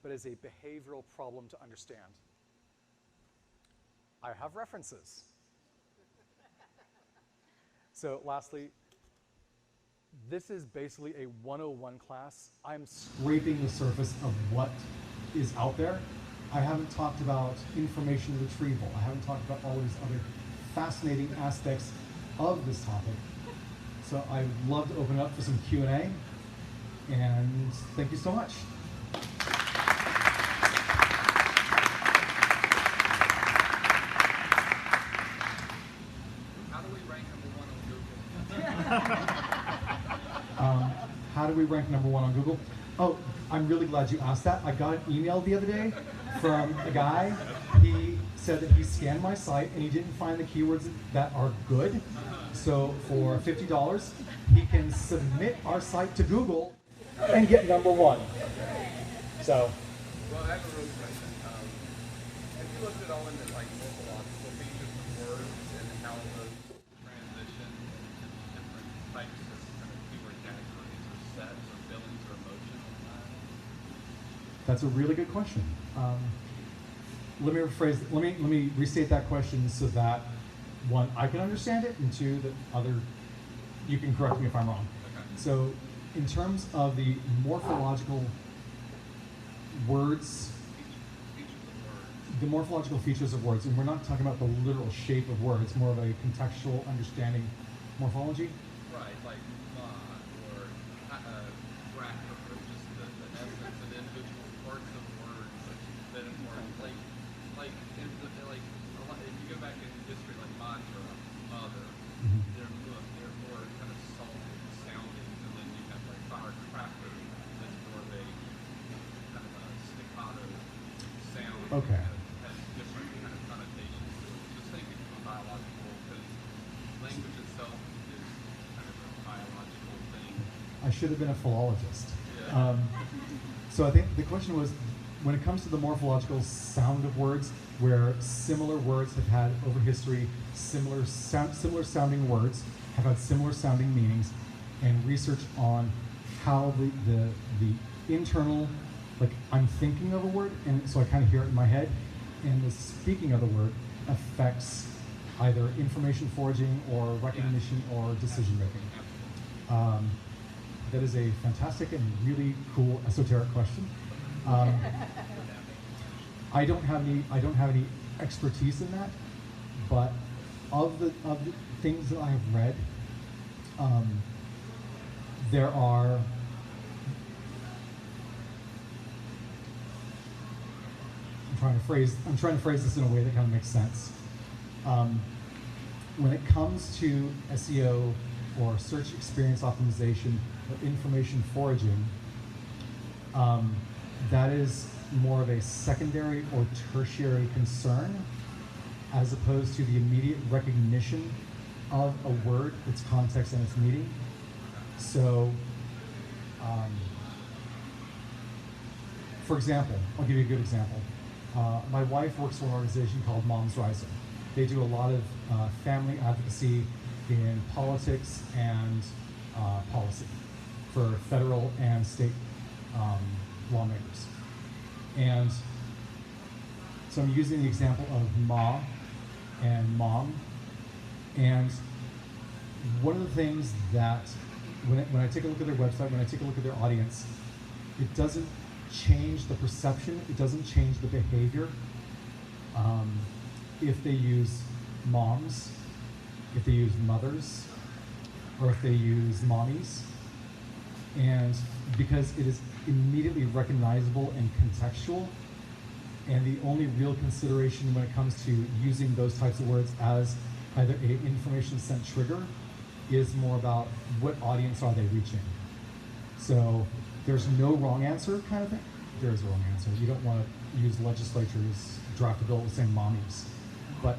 but as a behavioral problem to understand. I have references. So lastly, this is basically a 101 class. I'm scraping the surface of what is out there. I haven't talked about information retrieval. I haven't talked about all these other fascinating aspects of this topic. So I'd love to open up for some Q&A, and thank you so much. How do we rank number one on Google? Oh, I'm really glad you asked that. I got an email the other day from a guy. He said that he scanned my site and he didn't find the keywords that are good. So for $50, he can submit our site to Google and get number one. So. Well, I have a real question. Have you looked at all into like morphological features of words and how those transition to different types of kind of keyword categories or sets or feelings or emotions? That's a really good question. Let me restate that question so that one, I can understand it, and two, that you can correct me if I'm wrong. Okay. So in terms of the morphological words, the morphological features of words, and we're not talking about the literal shape of words, more of a contextual understanding morphology. Right, like or grammar, or just the essence of individual parts of words that are more like if you go back in history, like mantra, mother, they're more kind of salty sounding, and then you have like firecracker, that's more of a kind of a staccato sound. Okay. That has different kind of connotations to it. Just thinking from biological, because language itself is kind of a biological thing. I should have been a philologist. Yeah. So I think the question was, when it comes to the morphological sound of words, where similar words have had over history, similar sounding words have had similar sounding meanings, and research on how the internal, like I'm thinking of a word, and so I kind of hear it in my head, and the speaking of the word affects either information foraging or recognition or decision making. That is a fantastic and really cool esoteric question. I don't have any expertise in that, but of the things that I have read, there are I'm trying to phrase this in a way that kind of makes sense. When it comes to SEO or search experience optimization or information foraging, that is more of a secondary or tertiary concern as opposed to the immediate recognition of a word, its context, and its meaning. So, for example, I'll give you a good example. My wife works for an organization called Moms Rising. They do a lot of family advocacy in politics and policy for federal and state lawmakers. And so I'm using the example of Ma and Mom. And one of the things that, when I take a look at their website, when I take a look at their audience, it doesn't change the perception, it doesn't change the behavior if they use moms, if they use mothers, or if they use mommies. And because it is immediately recognizable and contextual, and the only real consideration when it comes to using those types of words as either a information sent trigger is more about what audience are they reaching. So there's no wrong answer kind of thing. There is a wrong answer. You don't want to use legislatures draft a bill saying mommies. But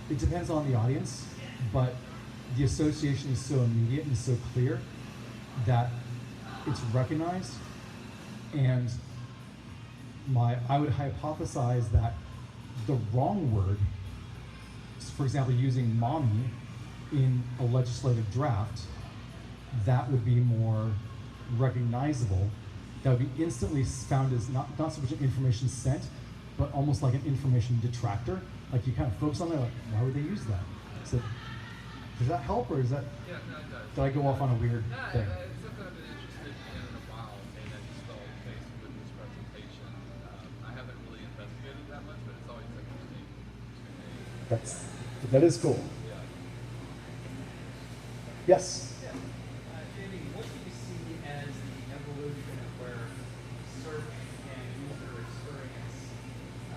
it depends on the audience, but the association is so immediate and so clear that it's recognized. And I would hypothesize that the wrong word, for example, using mommy in a legislative draft, that would be more recognizable. That would be instantly found as not so much an information sent, but almost like an information detractor. Like you kind of focus on that, like, why would they use that? So does that help, or is that, Yeah, no, it does. did I go off on a weird thing? It's something I've been interested in a while, and I just felt faced with this presentation. I haven't really investigated that much, but it's always interesting to me. That is cool. Yeah. Yes? Jamie, what do you see as the evolution of where search and user experience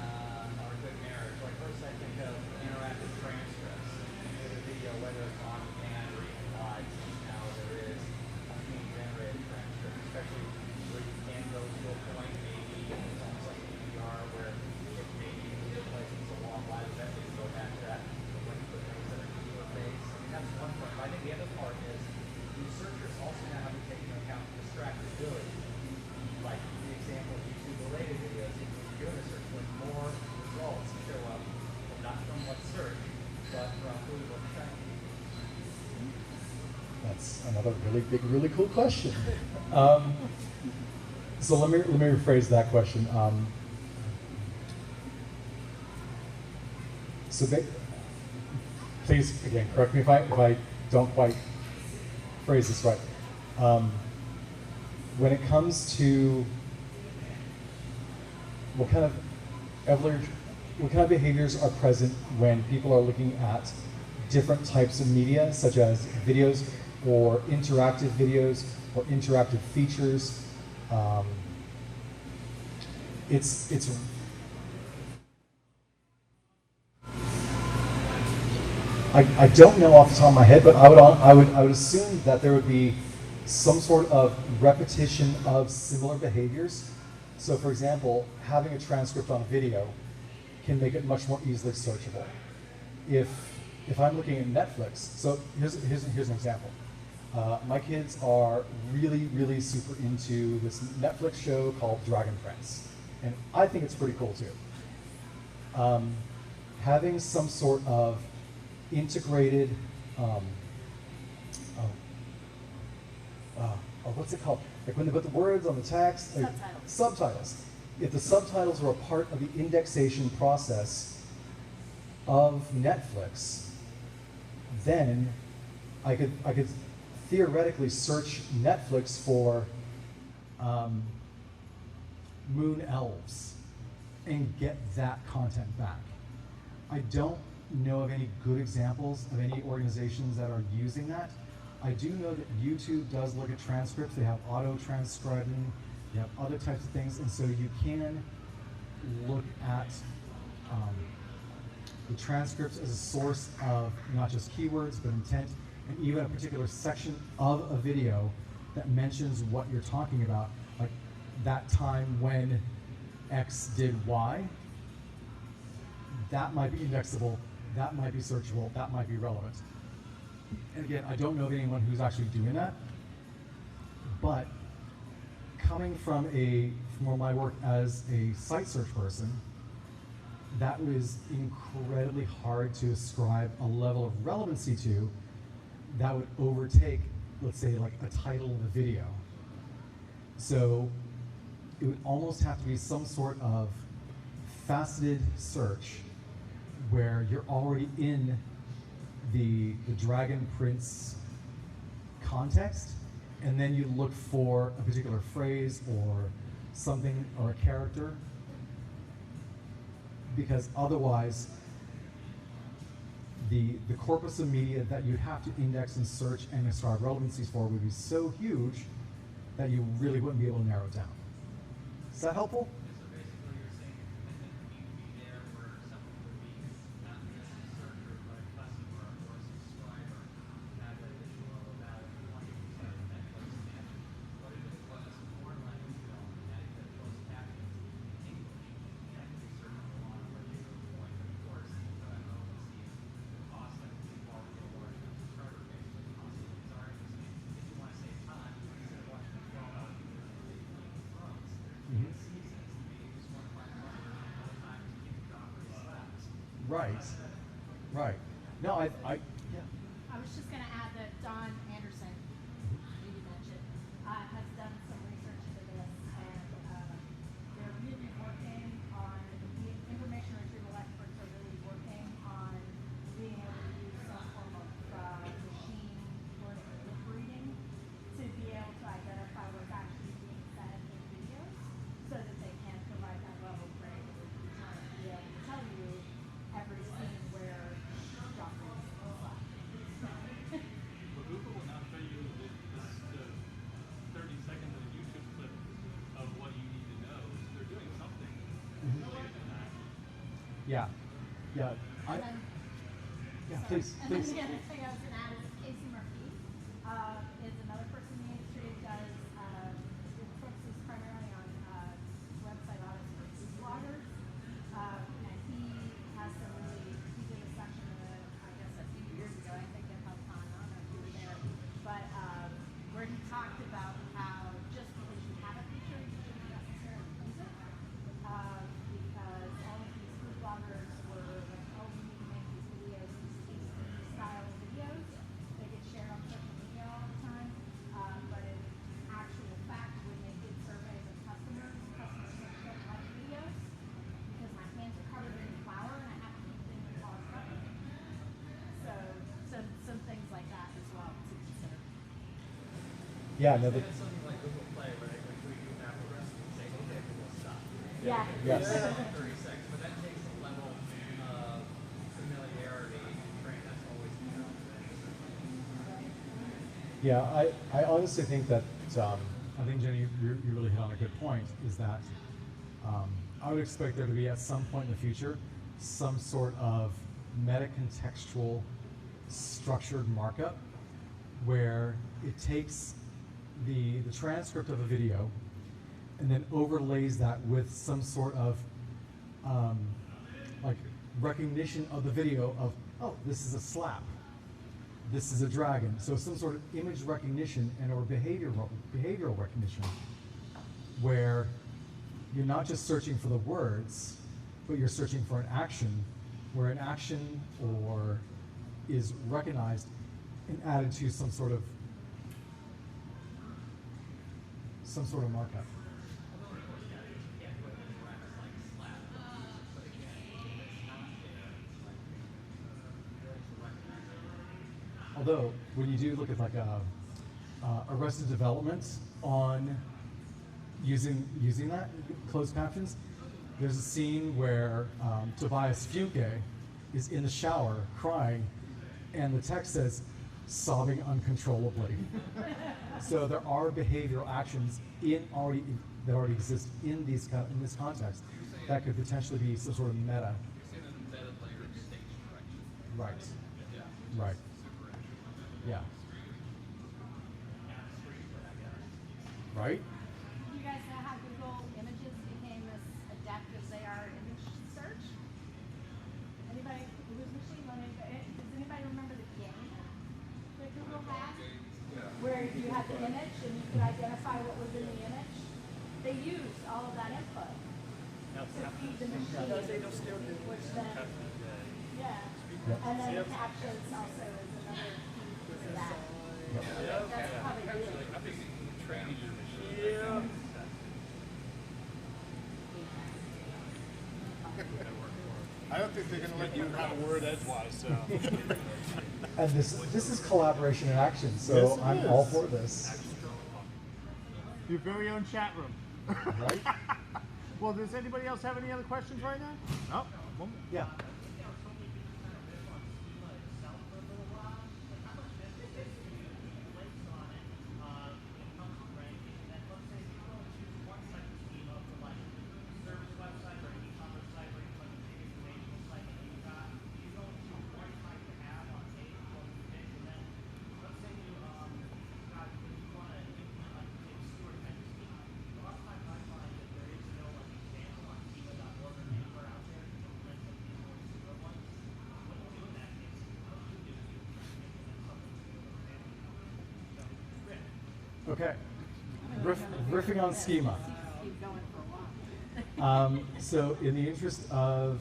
are a good marriage? Like first I think of interactive transcripts with a video, whether it's on demand or even live. Now there is a machine-generated transcript, especially where you can go to a point, maybe it's almost like DVR, where if maybe the place is a long live event, you can go back to that when you put things that are viewer face. I mean, that's one part. But I think the other part is researchers also now have to take into account distractibility. Like the example of YouTube-related videos, if you're doing a search, when more results show up, not from what's searched, but from who was tracking. That's another really big, really cool question. So let me rephrase that question. Please, again, correct me if I don't quite phrase this right. When it comes to what kind of behaviors are present when people are looking at different types of media, such as videos or interactive videos or interactive features, it's I don't know off the top of my head, but I would assume that there would be some sort of repetition of similar behaviors. So, for example, having a transcript on a video can make it much more easily searchable. If I'm looking at Netflix, so here's an example. My kids are really super into this Netflix show called Dragon Prince, and I think it's pretty cool too. Having some sort of integrated, what's it called? Like when they put the words on the text, like subtitles. If the subtitles were a part of the indexation process of Netflix, then I could theoretically search Netflix for moon elves and get that content back. I don't know of any good examples of any organizations that are using that. I do know that YouTube does look at transcripts. They have auto transcribing, they have other types of things, and so you can look at the transcripts as a source of not just keywords, but intent, and even a particular section of a video that mentions what you're talking about, like that time when X did Y. That might be indexable, that might be searchable, that might be relevant. And again, I don't know of anyone who's actually doing that, but coming from my work as a site search person, that was incredibly hard to ascribe a level of relevancy to that would overtake, let's say, like a title of a video. So it would almost have to be some sort of faceted search where you're already in the Dragon Prince context, and then you look for a particular phrase or something or a character, because otherwise the corpus of media that you'd have to index and search and ascribe relevancies for would be so huge that you really wouldn't be able to narrow it down. Is that helpful? So basically you're saying the commitment would need to be there where someone would be not just a searcher, but a customer or a subscriber, have that visual about it. You want to use that Netflix imagine. What if it was a foreign language film and had the closed captions in English? You have to be certain on a particular point, of course, the relevancy, the cost that would be involved with a large subscriber base, but the cost of these arguments. If you want to save time, instead of watching a 12-hour video of Game of Thrones, seasons, maybe you just want to find one all the time to keep the drop pretty slaps. Right, right. No, yeah. I was just going to add that Don Anderson, who you mentioned, has done some research into this, and they're really working on the information retrieval experts are really working on being able to use some form of machine learning lip reading to be able to identify what's actually being said in videos, so that they can provide that level of granularity to be able to tell you every scene where drop is slapped. But Google will not show you the 30 seconds of a YouTube clip of what you need to know. So they're doing something related to that. Yeah, yeah. And then, Yeah, sorry. please, And please. then the other thing I was going to add is Casey Murphy is another person in the industry who does who focuses primarily on website audits for food bloggers, and he has some really he did a section of it I guess a few years ago. I think at HubCon, I don't know if you were there, but where he talked about how just because you have a feature, you shouldn't necessarily use it. Because all of these food bloggers were like, oh, we need to make these videos, these style of videos. They get shared on social media all the time. But in actual fact, when they did surveys of customers said, don't like videos because my hands are covered in flour and I have to keep things paused up. So some things like that as well to consider. Yeah, no, Say that's something like Google Play, where they can tweet you an Apple recipe and say, okay, Google, stop. Yeah. Yes. It's only 30 seconds, but that takes a level of familiarity and training. That's always the challenge. Yeah, I honestly think that, I think, Jenny, you really hit on a good point, is that I would expect there to be at some point in the future some sort of meta-contextual structured markup where it takes the transcript of a video and then overlays that with some sort of like recognition of the video of, oh, this is a slap, this is a dragon. So some sort of image recognition and or behavioral recognition where you're not just searching for the words, but you're searching for an action, where an action or is recognized and added to some sort of markup. Although, when you do look at like Arrested Development on using that closed captions, there's a scene where Tobias Funke is in the shower crying, and the text says, sobbing uncontrollably. So there are behavioral actions that already exist in this context that could potentially be some sort of meta. You're seeing an embedded layer of stage direction. Right. Yeah. Right. Super interesting. Yeah. Right? You guys know how Google Images became as adept as they are in image search? Anybody who's machine learning? Does anybody remember the game that Google had? Where you had the image and you could identify what was in the image? They used all of that input to feed the machine, which then, yeah. And then the captions also is another piece of that. That's probably really I think training your machine. I don't think they're going to let you have a word edgewise. So. And this is collaboration in action, so Yes, it I'm is. all for this. Your very own chat room. Right? Well, does anybody else have any other questions right now? No? Yeah. Okay. Riffing on schema. keep going for a while. So in the interest of,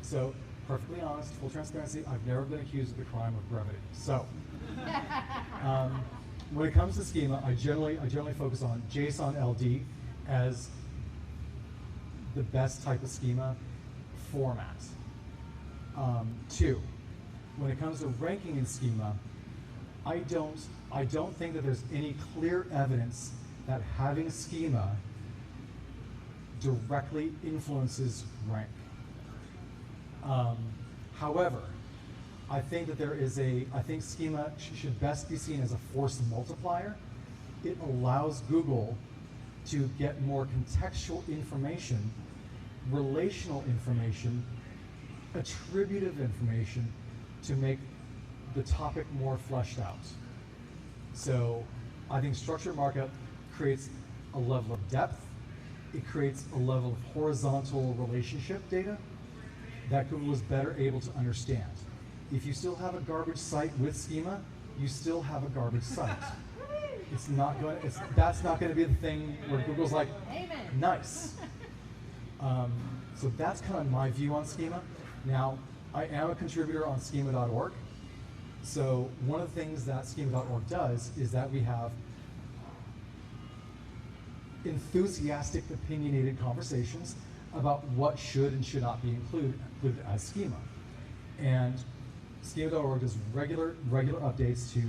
so perfectly honest, full transparency, I've never been accused of the crime of brevity. So when it comes to schema, I generally focus on JSON LD as the best type of schema format. Two, when it comes to ranking in schema, I don't think that there's any clear evidence that having schema directly influences rank. However, I think that I think schema should best be seen as a force multiplier. It allows Google to get more contextual information, relational information, attributive information to make the topic more fleshed out. So I think structured markup creates a level of depth. It creates a level of horizontal relationship data that Google is better able to understand. If you still have a garbage site with schema, you still have a garbage site. That's not going to be the thing where Google's like, Amen. nice. So that's kind of my view on schema. Now, I am a contributor on schema.org. So one of the things that schema.org does is that we have enthusiastic, opinionated conversations about what should and should not be included as schema. And schema.org does regular updates to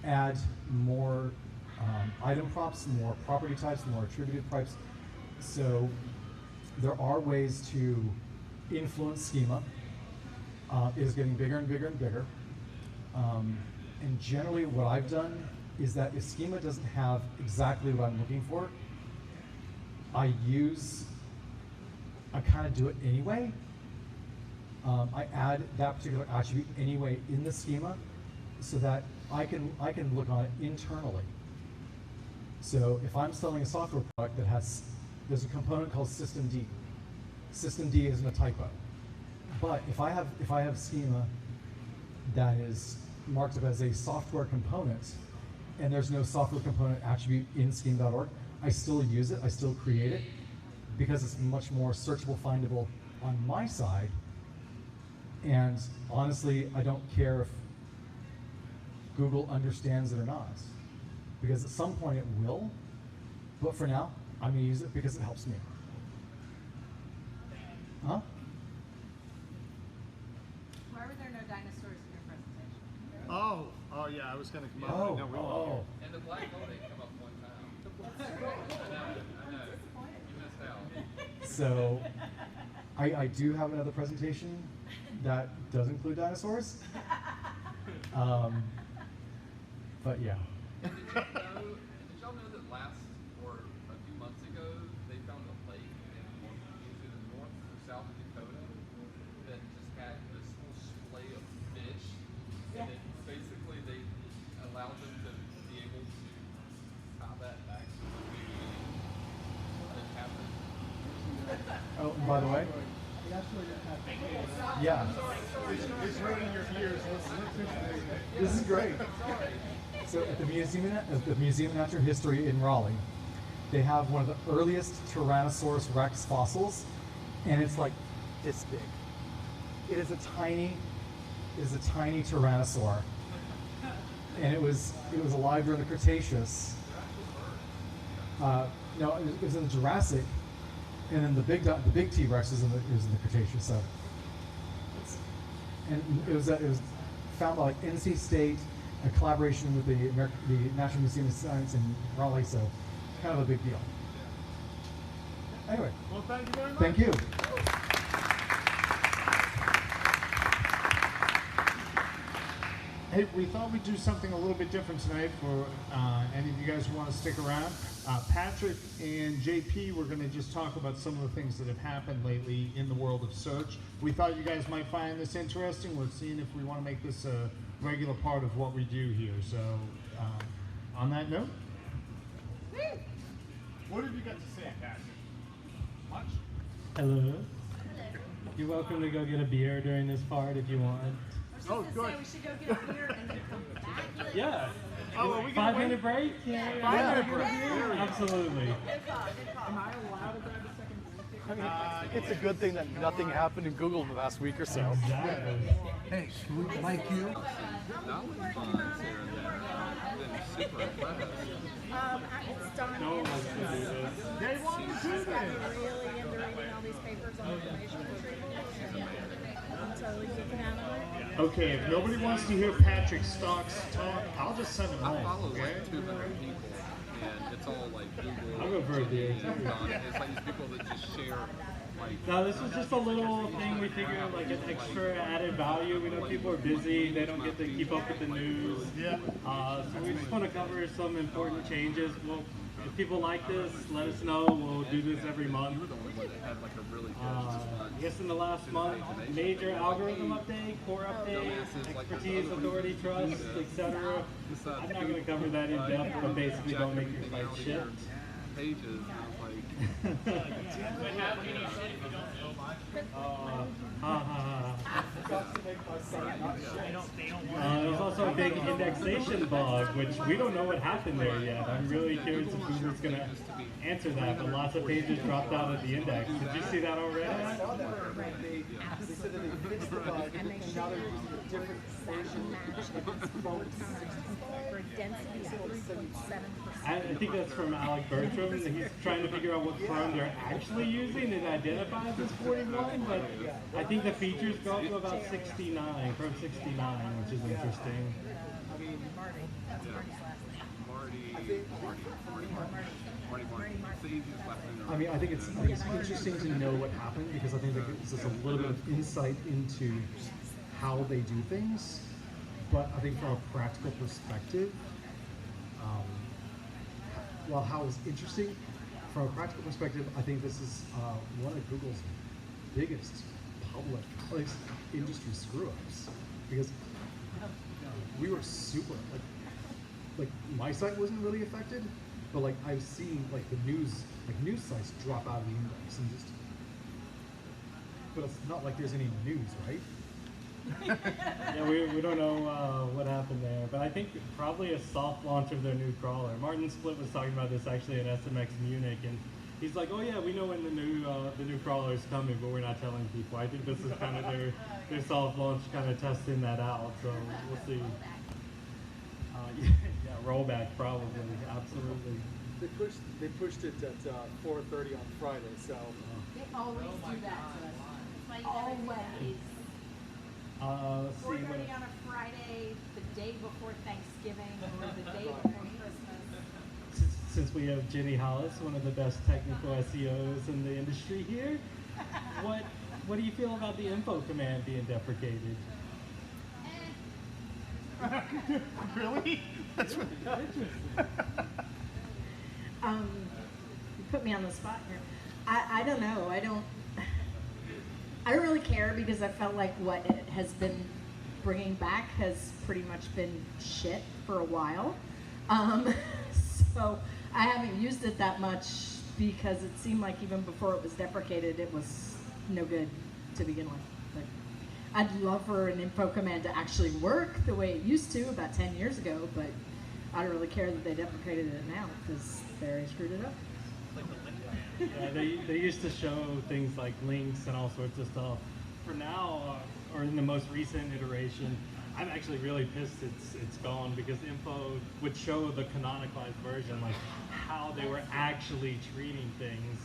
add more item props, more property types, more attributed types. So there are ways to influence schema. It is getting bigger and bigger and bigger. And generally what I've done is that if schema doesn't have exactly what I'm looking for, I kind of do it anyway. I add that particular attribute anyway in the schema so that I can look on it internally. So if I'm selling a software product there's a component called systemd. Systemd isn't a typo. But if I have schema that is marked up as a software component and there's no software component attribute in schema.org, I still use it, I still create it because it's much more searchable, findable on my side. And honestly, I don't care if Google understands it or not, because at some point it will, but for now, I'm gonna use it because it helps me. Huh? Why were there no dinosaurs in your presentation? Oh yeah, I was going to come up. Oh, No, we won't. And the black hole didn't come up one time. I know. You missed out. So I do have another presentation that does include dinosaurs. But yeah. Did y'all know that last, or a few months ago, they found a lake in either North or South Dakota that just had this whole splay of fish, and it basically they allowed them to be able to tie that back to the community that happened. Oh, by the way. Yeah. It's ruining your ears. This is great. So at the Museum of Natural History in Raleigh, they have one of the earliest Tyrannosaurus rex fossils, and it's like this big. It is a tiny tyrannosaur, and it was alive during the Cretaceous. No, it was in the Jurassic, and then the big T-Rex was in the Cretaceous. So, and it was found by like NC State, a collaboration with the National Museum of Science in Raleigh. So, it's kind of a big deal. Anyway. Well, thank you very much. Thank you. Hey, we thought we'd do something a little bit different tonight for any of you guys who want to stick around. Patrick and JP, we're going to just talk about some of the things that have happened lately in the world of search. We thought you guys might find this interesting. We're seeing if we want to make this a regular part of what we do here. So, on that note, what have you got to say, Patrick? Much? Hello. You're welcome to go get a beer during this part if you want. Oh, good. Say we should go get a beer and then come back. Yeah. Oh, are we gonna 5-minute break? Yeah. 5-minute break. Absolutely. Good call, good call. Am I allowed to grab a second drink? I mean, it's a good thing that nothing happened in Google in the last week or so. Exactly. Hey, can we like you? That was fun, Sarah. I've been super impressed. It's done. No one wants to do this. They want to do She's got me this. really into reading all these papers on information retrieval. I'm totally geeking out on it. Okay, if nobody wants to hear Patrick Stocks talk, I'll just send him I home. follow Okay? like 200 people, and it's all like Google. I'll go for a beer. and Don. It's like these people that just share. Like, No, this was just a little thing we figured, like an extra added value. We know people are busy, they don't get to keep up with the news. Yeah. So we just want to cover some important changes. Well, if people like this, let us know. We'll do this every month. you were the only one that had like a really good I guess in the last month, major algorithm update, core update, expertise, authority, trust, etc. I'm not going to cover that in depth, but basically don't make your site shit. pages. And I was like, There's also a big indexation bug, which we don't know what happened there yet. I'm really curious if Google's going to answer that, but lots of pages dropped out of the index. Did you see that already? I saw that. They said that they fixed the bug, and now they're using a different version. For density of 3.7%. I think that's from Alec Bertram. He's trying to figure out what Chrome they're actually using and identifies as 41, but I think the features go up to about 69, Chrome 69, which is interesting. Marty. It's the easiest last name to I mean, I think it's interesting to know what happened because I think that gives us a little bit of insight into how they do things. But I think from a practical perspective, while how it's interesting, from a practical perspective, I think this is one of Google's biggest public industry screw-ups because we were super like my site wasn't really affected, but like I've seen like the news sites drop out of the index and just, but it's not like there's any news, right? Yeah, we don't know what happened there, but I think probably a soft launch of their new crawler. Martin Split was talking about this actually at SMX Munich, and he's like, "Oh yeah, we know when the new crawler is coming, but we're not telling people." I think this is kind of their soft launch, kind of testing that out. So we'll see. Yeah, rollback probably, absolutely. They pushed it at 4:30 on Friday, so. They always do that to us. Always. Let's see. 4:30 on a Friday, the day before Thanksgiving, or the day before Christmas. Since we have Jenny Hollis, one of the best technical SEOs in the industry here, what do you feel about the info command being deprecated? Really? That's what. You put me on the spot here. I don't know. I don't really care because I felt like what it has been bringing back has pretty much been shit for a while. So I haven't used it that much because it seemed like even before it was deprecated, it was no good to begin with. But I'd love for an info command to actually work the way it used to about 10 years ago, but I don't really care that they deprecated it now because they already screwed it up. Yeah, they used to show things like links and all sorts of stuff. For now, or in the most recent iteration, I'm actually really pissed it's gone because info would show the canonicalized version, like how they were actually treating things,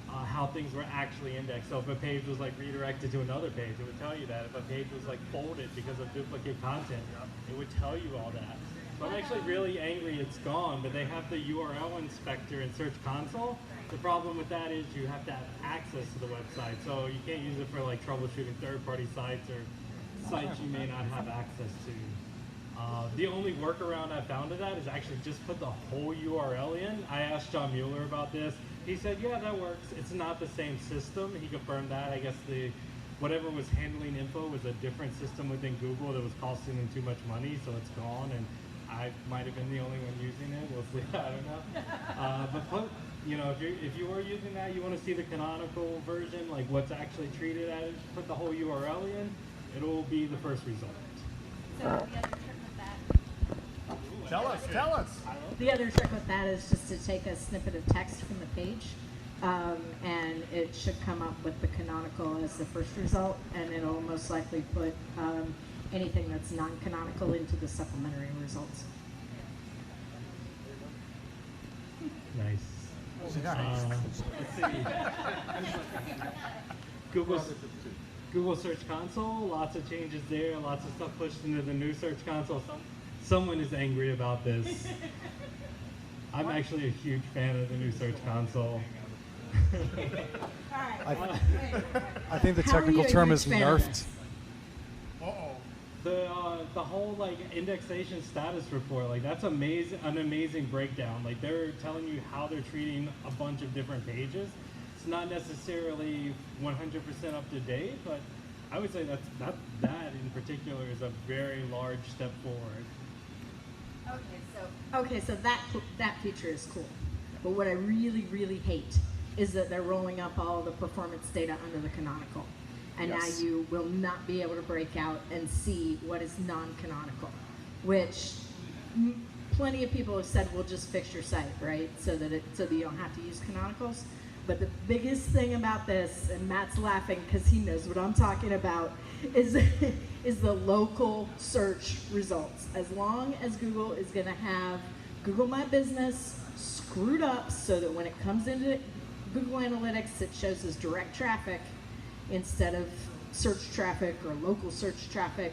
how things were actually indexed. So if a page was like redirected to another page, it would tell you that. If a page was like folded because of duplicate content, it would tell you all that. So I'm actually really angry it's gone, but they have the URL inspector in Search Console. The problem with that is you have to have access to the website, so you can't use it for like troubleshooting third-party sites or sites you may not have access to. The only workaround I found of that is actually just put the whole URL in. I asked John Mueller about this. He said, yeah, that works. It's not the same system. He confirmed that. I guess whatever was handling info was a different system within Google that was costing them too much money, so it's gone. And I might have been the only one using it. We'll see. I don't know. But if you were using that, you want to see the canonical version, like what's actually treated as, put the whole URL in. It'll be the first result. So the other trick with that. Tell us. The other trick with that is just to take a snippet of text from the page, and it should come up with the canonical as the first result, and it'll most likely put anything that's non-canonical into the supplementary results. Nice. Let's see. Google Search Console, lots of changes there, lots of stuff pushed into the new Search Console. Someone is angry about this. I'm actually a huge fan of the new Search Console. I think the technical term is nerfed. The whole like indexation status report, like that's amazing, an amazing breakdown. Like they're telling you how they're treating a bunch of different pages. It's not necessarily 100% up to date, but I would say that in particular is a very large step forward. Okay, so that feature is cool. But what I really, really hate is that they're rolling up all the performance data under the canonical. And now you will not be able to break out and see what is non-canonical, which plenty of people have said, well, just fix your site, right? So that you don't have to use canonicals. But the biggest thing about this, and Matt's laughing because he knows what I'm talking about, is the local search results. As long as Google is going to have Google My Business screwed up so that when it comes into Google Analytics, it shows as direct traffic instead of search traffic or local search traffic,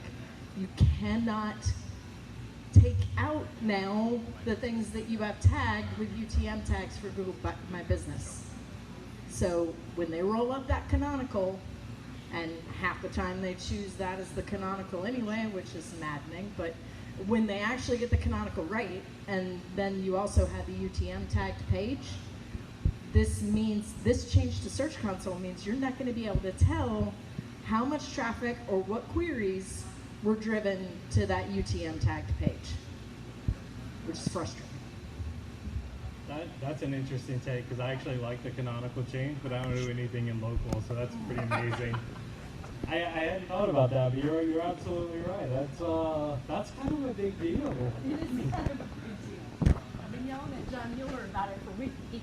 you cannot take out now the things that you have tagged with UTM tags for Google My Business. So when they roll up that canonical, and half the time they choose that as the canonical anyway, which is maddening, but when they actually get the canonical right, and then you also have the UTM tagged page, this change to Search Console means you're not going to be able to tell how much traffic or what queries were driven to that UTM tagged page, which is frustrating. That's an interesting take because I actually like the canonical change, but I don't do anything in local, so that's pretty amazing. I hadn't thought about that, but you're absolutely right. That's kind of a big deal. It is kind of a big deal. I've been yelling at John Mueller about it for weeks. He's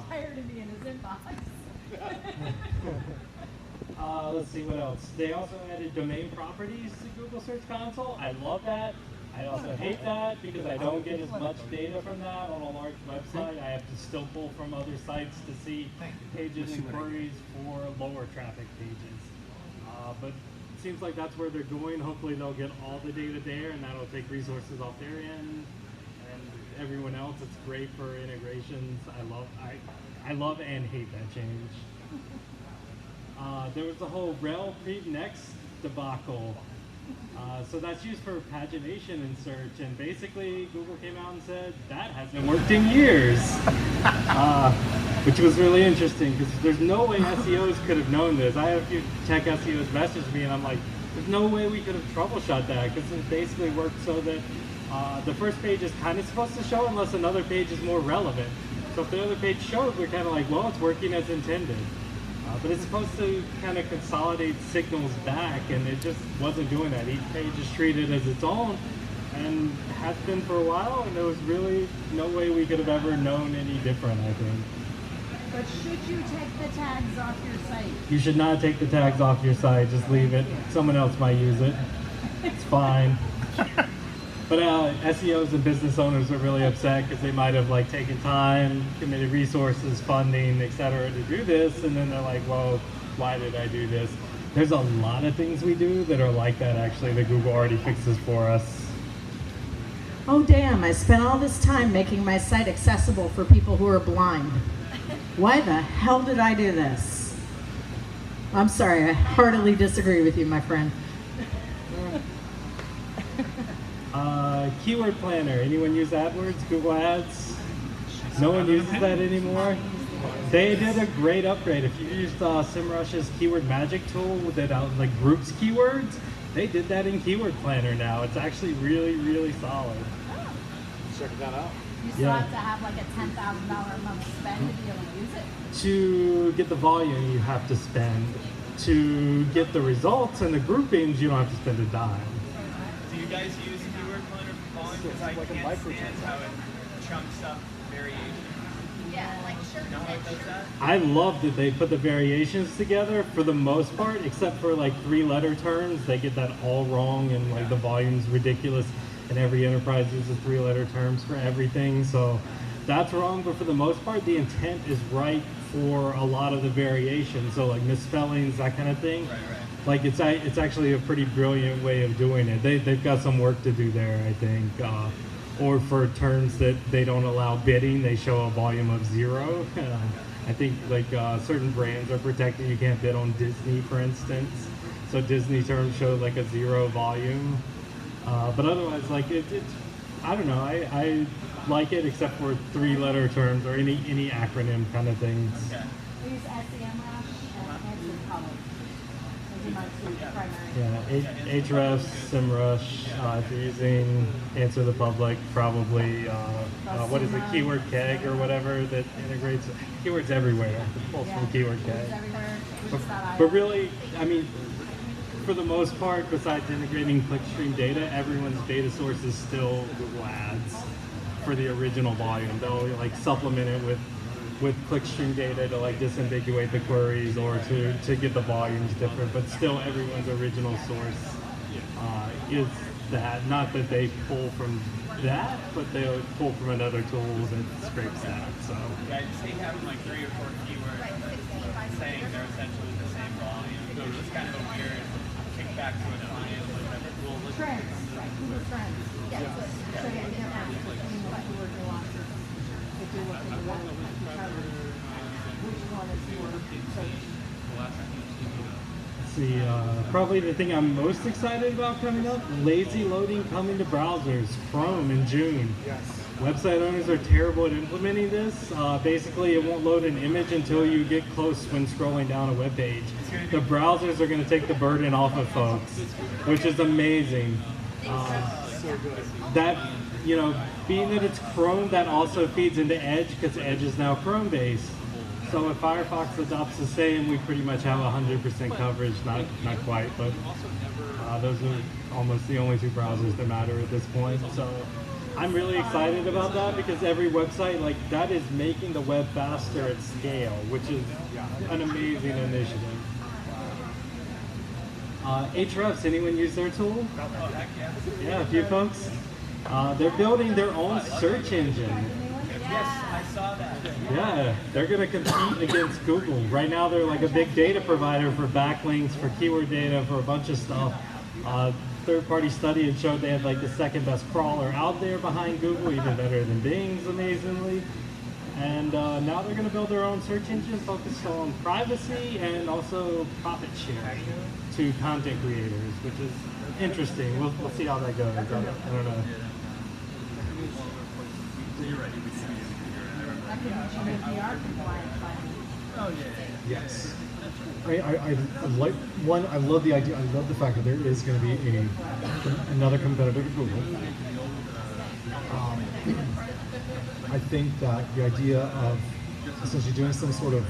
tired of me in his inbox. Let's see what else. They also added domain properties to Google Search Console. I love that. I also hate that because I don't get as much data from that on a large website. I have to still pull from other sites to see pages and queries for lower traffic pages. But it seems like that's where they're going. Hopefully they'll get all the data there and that'll take resources off their end. everyone else. It's great for integrations. I love and hate that change. There was the whole rel pre next debacle. So that's used for pagination in search, and basically Google came out and said that hasn't worked in years, which was really interesting because there's no way SEOs could have known this. I had a few tech SEOs message me, and I'm like, there's no way we could have troubleshot that because it basically worked so that the first page is kind of supposed to show unless another page is more relevant. So if the other page showed, we're kind of like, well, it's working as intended. But it's supposed to kind of consolidate signals back, and it just wasn't doing that. Each page is treated as its own, and has been for a while, and there was really no way we could have ever known any different, I think. But should you take the tags off your site? You should not take the tags off your site, just leave it. Someone else might use it. It's fine. But SEOs and business owners are really upset because they might have like taken time, committed resources, funding, etc. to do this, and then they're like, well, why did I do this? There's a lot of things we do that are like that actually that Google already fixes for us. Oh damn, I spent all this time making my site accessible for people who are blind. Why the hell did I do this? I'm sorry, I heartily disagree with you, my friend. Keyword planner. Anyone use AdWords, Google Ads? No one uses that anymore? They did a great upgrade. If you used SEMrush's keyword magic tool that like groups keywords, they did that in Keyword Planner now. It's actually really, really solid. Check that out. You still have to have like a $10,000 a month spend to be able to use it? To get the volume, you have to spend. To get the results and the groupings, you don't have to spend a dime. Do you guys use Keyword Planner for volume? Because I can't stand how it chunks up variations. Yeah, like sure. You know how it does that? I love that they put the variations together for the most part, except for like 3-letter terms. They get that all wrong, and like the volume's ridiculous, and every enterprise uses 3-letter terms for everything. So that's wrong, but for the most part, the intent is right for a lot of the variations. So like misspellings, that kind of thing. Right. Like it's actually a pretty brilliant way of doing it. They've got some work to do there, I think. Or for terms that they don't allow bidding, they show a volume of 0. I think like certain brands are protected. You can't bid on Disney, for instance. So Disney terms show like a 0 volume. But otherwise, like it's I don't know. I like it except for 3-letter terms or any acronym kind of things. Okay. We use SEMrush and Answer College. Those are my two primary. Yeah, Ahrefs, SEMrush. If you're using Answer the Public, probably what is it, Keyword Keg or whatever that integrates keywords everywhere. Multiple Keyword Keg. But really, I mean, for the most part, besides integrating clickstream data, everyone's data source is still Google Ads for the original volume. They'll like supplement it with clickstream data to like disambiguate the queries or to get the volumes different, but still everyone's original source is that. Not that they pull from that, but they'll pull from another tool that scrapes that. So Yeah, I just hate having like 3 or 4 keywords saying they're essentially the same volume. So it's just kind of a weird kickback to a client. Like, Trends, right? Google Trends. Yeah. So yeah, you don't have to what keyword nuances. If you're looking at one, determine which one is more search. let's see, probably the thing I'm most excited about coming up, lazy loading coming to browsers, Chrome in June. Yes. Website owners are terrible at implementing this. Basically, it won't load an image until you get close when scrolling down a web page. The browsers are going to take the burden off of folks, which is amazing. That, you know, being that it's Chrome, that also feeds into Edge because Edge is now Chrome-based. So if Firefox adopts the same, we pretty much have 100% coverage. Not quite, but those are almost the only 2 browsers that matter at this point. So I'm really excited about that because every website like that is making the web faster at scale, which is an amazing initiative. Ahrefs, anyone use their tool? Yeah, a few folks. They're building their own search engine. yes, I saw that. Yeah, they're going to compete against Google. Right now they're like a big data provider for backlinks, for keyword data, for a bunch of stuff. third-party study and showed they had like the second best crawler out there behind Google, even better than Bing's, amazingly. And now they're going to build their own search engine focused on privacy and also profit sharing to content creators, which is interesting. We'll see how that goes. I don't know. That could be GDPR compliant finally. Oh, yeah. Yes. I like one. I love the idea. I love the fact that there is going to be another competitor to Google. I think that the idea of essentially doing some sort of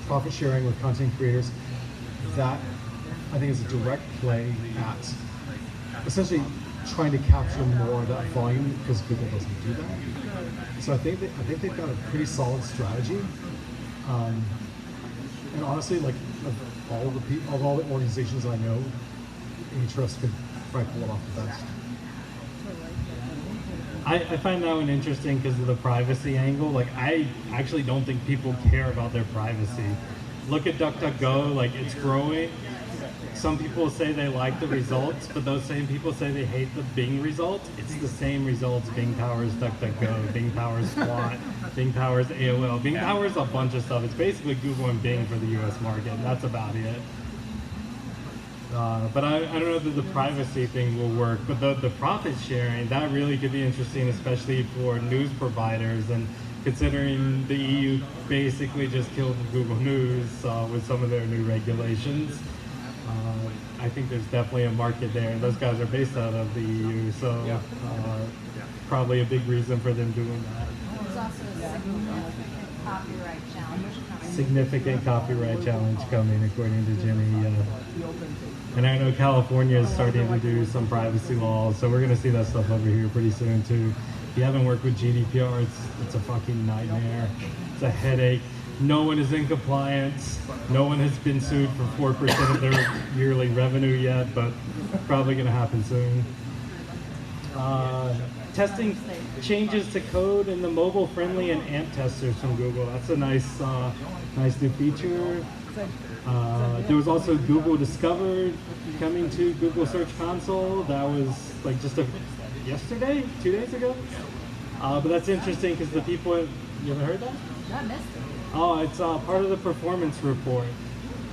profit sharing with content creators, that I think is a direct play at essentially trying to capture more of that volume, because Google doesn't do that. So I think they've got a pretty solid strategy. And honestly, like of all the organizations I know, Ahrefs could probably pull it off the best. I find that one interesting because of the privacy angle. Like, I actually don't think people care about their privacy. Look at DuckDuckGo, like it's growing. Some people say they like the results, but those same people say they hate the Bing results. It's the same results. Bing powers DuckDuckGo, Bing powers Squat, Bing powers AOL, Bing powers a bunch of stuff. It's basically Google and Bing for the US market, and that's about it. But I don't know that the privacy thing will work, but the profit sharing, that really could be interesting, especially for news providers, and considering the EU basically just killed Google News with some of their new regulations. I think there's definitely a market there, and those guys are based out of the EU, so probably a big reason for them doing that. There's also a significant copyright challenge coming. Significant copyright challenge coming, according to Jimmy. And I know California is starting to do some privacy laws, so we're going to see that stuff over here pretty soon too. If you haven't worked with GDPR, it's a fucking nightmare. It's a headache. No one is in compliance. No one has been sued for 4% of their yearly revenue yet, but probably going to happen soon. Testing changes to code in the mobile-friendly and AMP testers from Google. That's a nice new feature. There was also Google Discover coming to Google Search Console. That was like just yesterday, 2 days ago. But that's interesting because the people, you ever heard that? I missed it. Oh, it's part of the performance report.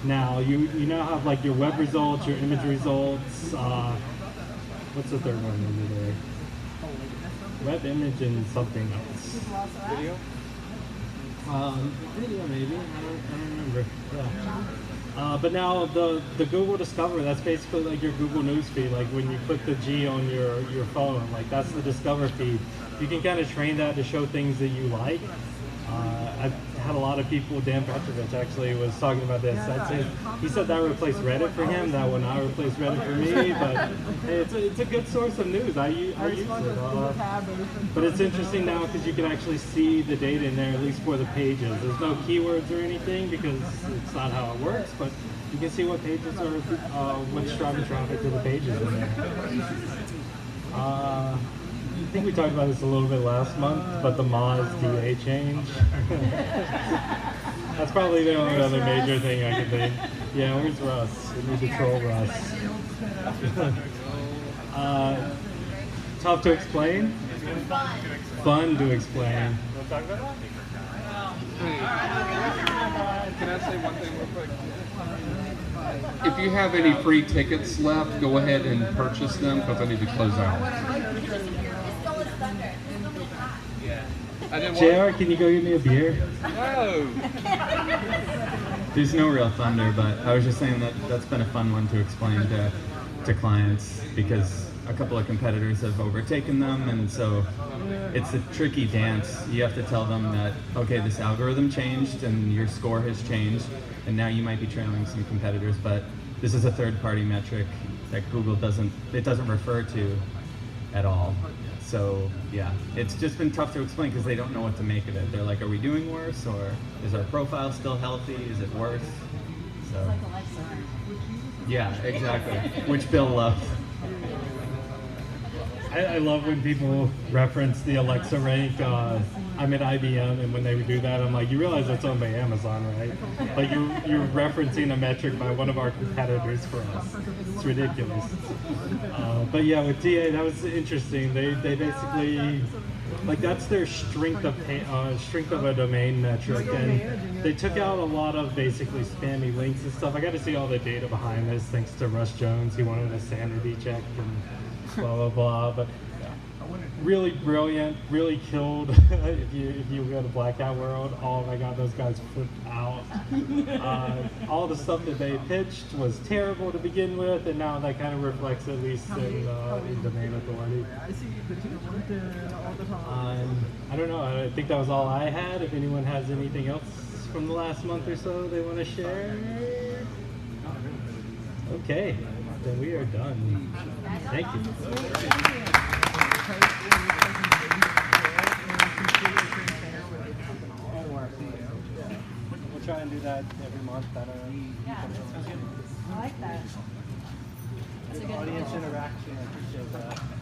Now you now have like your web results, your image results. What's the third one over there? Web, image, and something else. Video? Video maybe. I don't remember. Yeah. But now the Google Discover, that's basically like your Google News feed. Like when you click the G on your phone, like that's the Discover feed. You can kind of train that to show things that you like. I've had a lot of people, Dan Petrovich actually was talking about this. He said that replaced Reddit for him. That will not replace Reddit for me, but hey, it's a good source of news. I use it. But it's interesting now because you can actually see the data in there, at least for the pages. There's no keywords or anything because it's not how it works, but you can see what pages are, what's driving traffic to the pages in there. I think we talked about this a little bit last month, but the Moz DA change. That's probably the only other major thing I can think. Yeah, where's Russ? We need to troll Russ. Tough to explain? Fun to explain. We'll talk about that? Can I say one thing real quick? If you have any free tickets left, go ahead and purchase them because I need to close out. JR, can you go get me a beer? No! There's no real thunder, but I was just saying that that's been a fun one to explain to clients because a couple of competitors have overtaken them, and so it's a tricky dance. You have to tell them that, okay, this algorithm changed and your score has changed, and now you might be trailing some competitors, but this is a third-party metric that Google doesn't refer to at all. So yeah, it's just been tough to explain because they don't know what to make of it. They're like, are we doing worse, or is our profile still healthy? Is it worse? So, It's like a life science. yeah, exactly. Which Bill loved. I love when people reference the Alexa rank. I'm at IBM, and when they do that, I'm like, you realize that's owned by Amazon, right? But you're referencing a metric by one of our competitors for us. It's ridiculous. But yeah, with TA, that was interesting. They basically, like, that's their strength of a domain metric, and they took out a lot of basically spammy links and stuff. I got to see all the data behind this, thanks to Russ Jones. He wanted a sanity check and blah blah blah. But really brilliant, really killed. if you go to Blackout World, oh my god, those guys flipped out. All the stuff that they pitched was terrible to begin with, and now that kind of reflects at least in domain authority. I don't know, I think that was all I had. If anyone has anything else from the last month or so they want to share. Okay, then we are done. Thank you. We'll try and do that every month. Yeah, I like that. Audience interaction, I appreciate that.